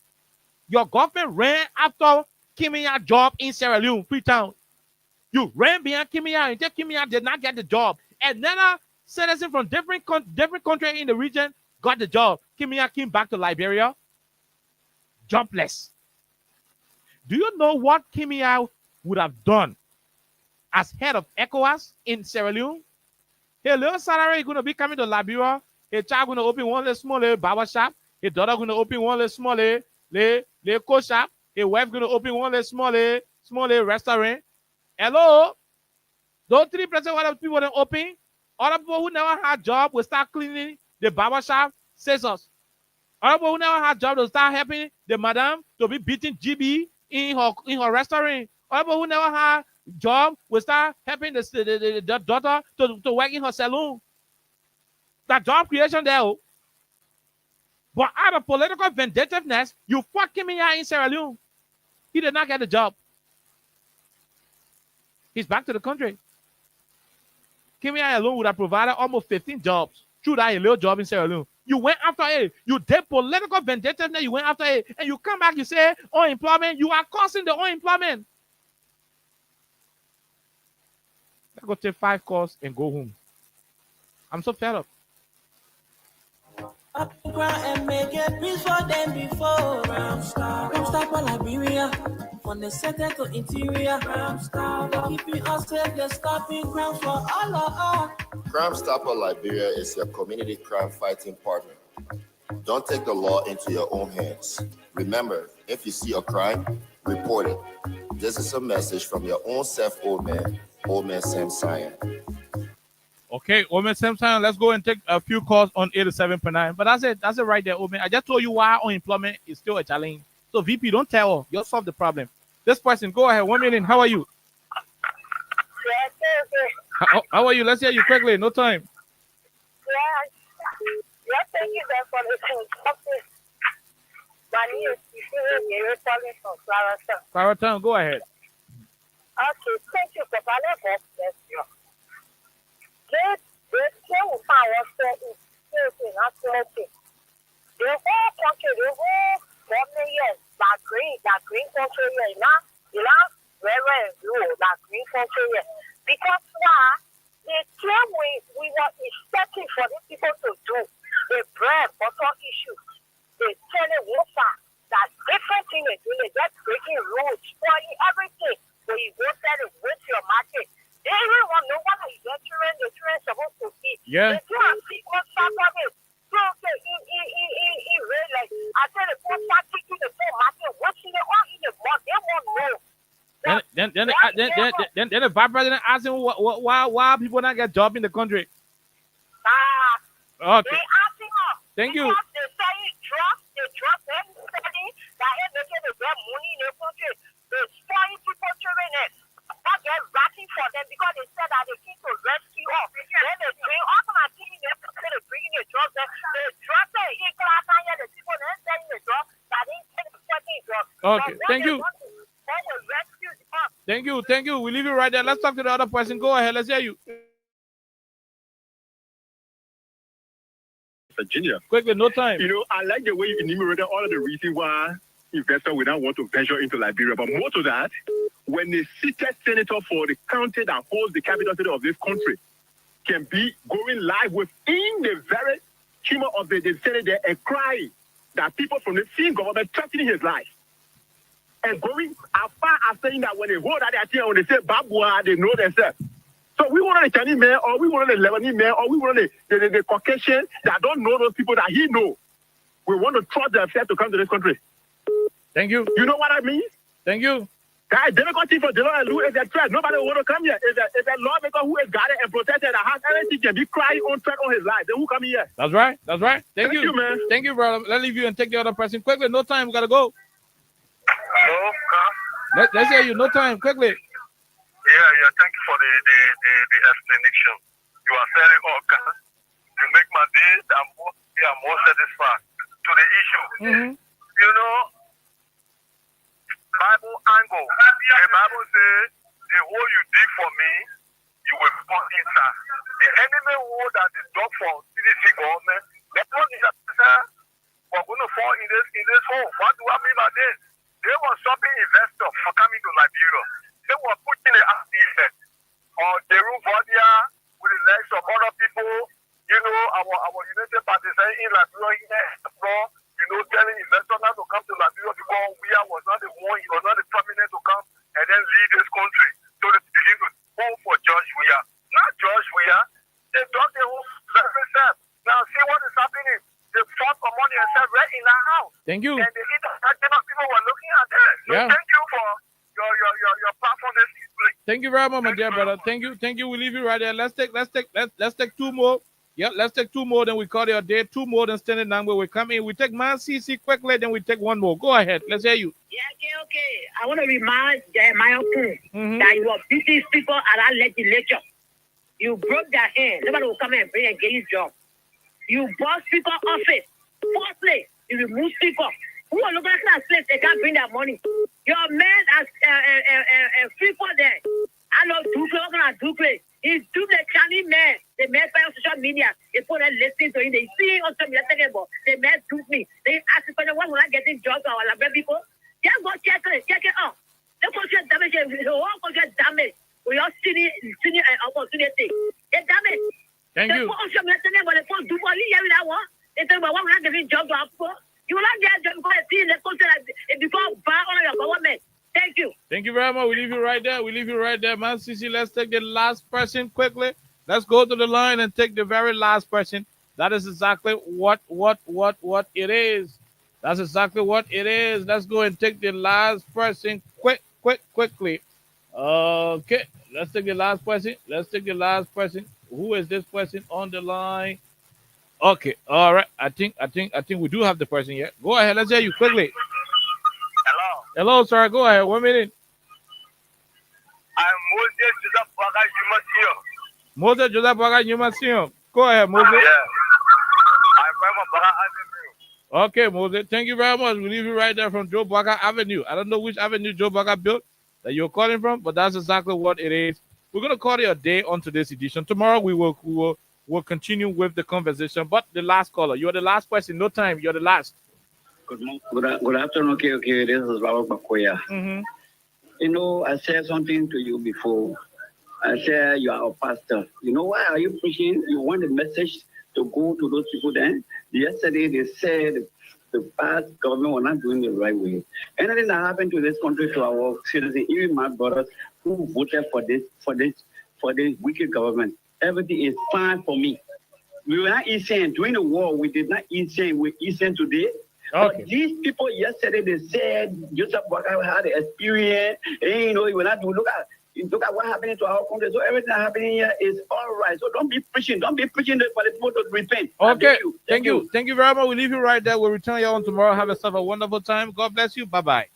your government ran after Kimia job in Sierra Leone, Freetown. You ran behind Kimia until Kimia did not get the job. Another citizen from different country in the region got the job. Kimia came back to Liberia jobless. Do you know what Kimia would have done as head of ECOWAS in Sierra Leone? His little salary is going to be coming to Liberia. His child going to open one little small little barber shop. His daughter going to open one little small little coat shop. His wife going to open one little small little restaurant. Hello? Those 3% what the people that open, other people who never had job will start cleaning the barber shop, scissors. Other people who never had job will start helping the madam to be beating GB in her restaurant. Other people who never had job will start helping the daughter to work in her salon. That job creation there. But out of political vindictiveness, you fucking me out in Sierra Leone. He did not get the job. He's back to the country. Kimia alone would have provided almost 15 jobs through that little job in Sierra Leone. You went after it. You did political vindictiveness. You went after it. And you come back, you say unemployment. You are causing the unemployment. I go take 5 calls and go home. I'm so fed up. Up the ground and make it peace for them before. Ramstar for Liberia. From the center to interior. Ramstar, they keeping us safe. They're stopping crime for all of us. Crime Stopper Liberia is your community crime fighting partner. Don't take the law into your own hands. Remember, if you see a crime, report it. This is a message from your own self, Old Man Sam Sion. Okay, Old Man Sam Sion, let's go and take a few calls on 87.9. But that's it right there, Old Man. I just told you why unemployment is still a challenge. So VP, don't tell her. You'll solve the problem. This person, go ahead. 1 minute. How are you? How are you? Let's hear you quickly. No time. Yeah, thank you then for the my name is calling from Claratown. Claratown, go ahead. Okay, thank you for that. God bless you. They will find us in actuality. The whole country, the whole government, yes, that green country, yes, now, very blue, that green country, yes. Because why? They claim we were expecting for these people to do the bread butter issues. They tell it that different thing they do, they get breaking rules, spoiling everything. When you go there and wait your market, they even want no one is the children supposed to eat. Yeah. They do have people suffer it. So he really like I tell the poor start taking the full market, watching it all in the month, they won't know. Then the vice president asked him why people not get job in the country. Okay. They asking us. Thank you. They say they drop everybody that ain't making the get money in the country. They spoil people children and not get ratting for them because they said that they need to rescue us. Then they bring automatically they bring the drugs. They drop it in class and the people then selling the drugs that they take the fucking drugs. Okay. Thank you. Thank you. We leave you right there. Let's talk to the other person. Go ahead. Let's hear you. Virginia. Quickly, no time. You know, I like the way you enumerated all of the reasons why investors would not want to venture into Liberia. But more to that, when a seated senator for the county that holds the capital city of this country can be going live within the very chamber of the Senate there and crying that people from the same government threatening his life. And going as far as saying that when they hold that thing, when they say Babua, they know themselves. So we want a Chinese man, or we want a Lebanese man, or we want the Caucasian that don't know those people that he know. We want to trust themselves to come to this country. Thank you. You know what I mean? Thank you. Guys, democracy for Delaware is a threat. Nobody will want to come here. It's a lawmaker who is guarded and protected that has anything can be crying on threat on his life. Then who come here? That's right. Thank you, man. Thank you, brother. Let's leave you and take the other person quickly. No time. We gotta go. Let's hear you. No time. Quickly. Yeah. Thank you for the explanation. You are very okay. You make my day. I'm more satisfied to the issue. Mm-hmm. You know, Bible angle. The Bible says, "The hole you dig for me, you will fall inside." The enemy hole that is dug for CDC government, that one is we're going to fall in this hole. What do I mean by this? They were stopping investors from coming to Liberia. They were putting it out there on Jerusalem with the legs of other people. You know, our United Party in Liberia, telling investors not to come to Liberia because was not the one, he was not the prominent to come and then lead this country. So they begin to call for George Weah. Not George Weah. They don't Thank you. And the international people were looking at that. So Yeah. thank you for your platform this evening. Thank you very much, my dear brother. Thank you. We leave you right there. Let's take two more. Yeah, let's take two more. Then we call it a day. Two more than standing down where we come in. We take Man CC quickly. Then we take one more. Go ahead. Let's hear you. Yeah, okay. I want to remind Jeremiah that you are beating people at our legislature. You broke their hand. Nobody will come and bring and get you job. You boss people office. Fourthly, you remove people. Who are looking at that place? They can't bring their money. Your man as free for there. I know Duke. What can I do? He's doing the Chinese man. The man on social media. They put a listening to him. They see on social media. The man took me. They ask me, when will I get this job to our library people? Just go check it out. They go check damage. They won't go get damage. We are senior opportunity. They damage. Thank you. They put on social media. But they put do for you. They tell me, when will I get this job to our people? You will not get them because it becomes bad on your government. Thank you. Thank you very much. We leave you right there. Man CC, let's take the last person quickly. Let's go to the line and take the very last person. That is exactly what it is. That's exactly what it is. Let's go and take the last person quickly. Okay. Let's take the last person. Who is this person on the line? Okay, all right. I think we do have the person here. Go ahead. Let's hear you quickly. Hello, sir. Go ahead. 1 minute. I'm Moses Joseph Baga Jumasio. Moses Joseph Baga Jumasio. Go ahead, Moses. Yeah. I'm from Baga Avenue. Okay, Moses. Thank you very much. We leave you right there from Joe Baga Avenue. I don't know which avenue Joe Baga built that you're calling from, but that's exactly what it is. We're gonna call it a day on today's edition. Tomorrow we'll continue with the conversation. But the last caller, you're the last person. No time. You're the last. Good afternoon. Okay. This is Robert Bakoya. You know, I said something to you before. I said you are a pastor. You know, why are you preaching? You want the message to go to those people then? Yesterday they said the past government were not doing the right way. Anything that happened to this country, to our citizens, even my brothers who voted for this wicked government, everything is fine for me. We were not eating during the war. We did not eat. We eating today. Okay. But these people yesterday they said Joseph Boakai had the experience. And, you know, he will not do. Look at what happening to our country. So everything happening here is all right. So don't be preaching. Don't be preaching for the people to repent. Okay. Thank you. Thank you very much. We'll leave you right there. We'll return you on tomorrow. Have yourself a wonderful time. God bless you. Bye bye.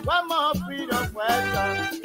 One more freedom question.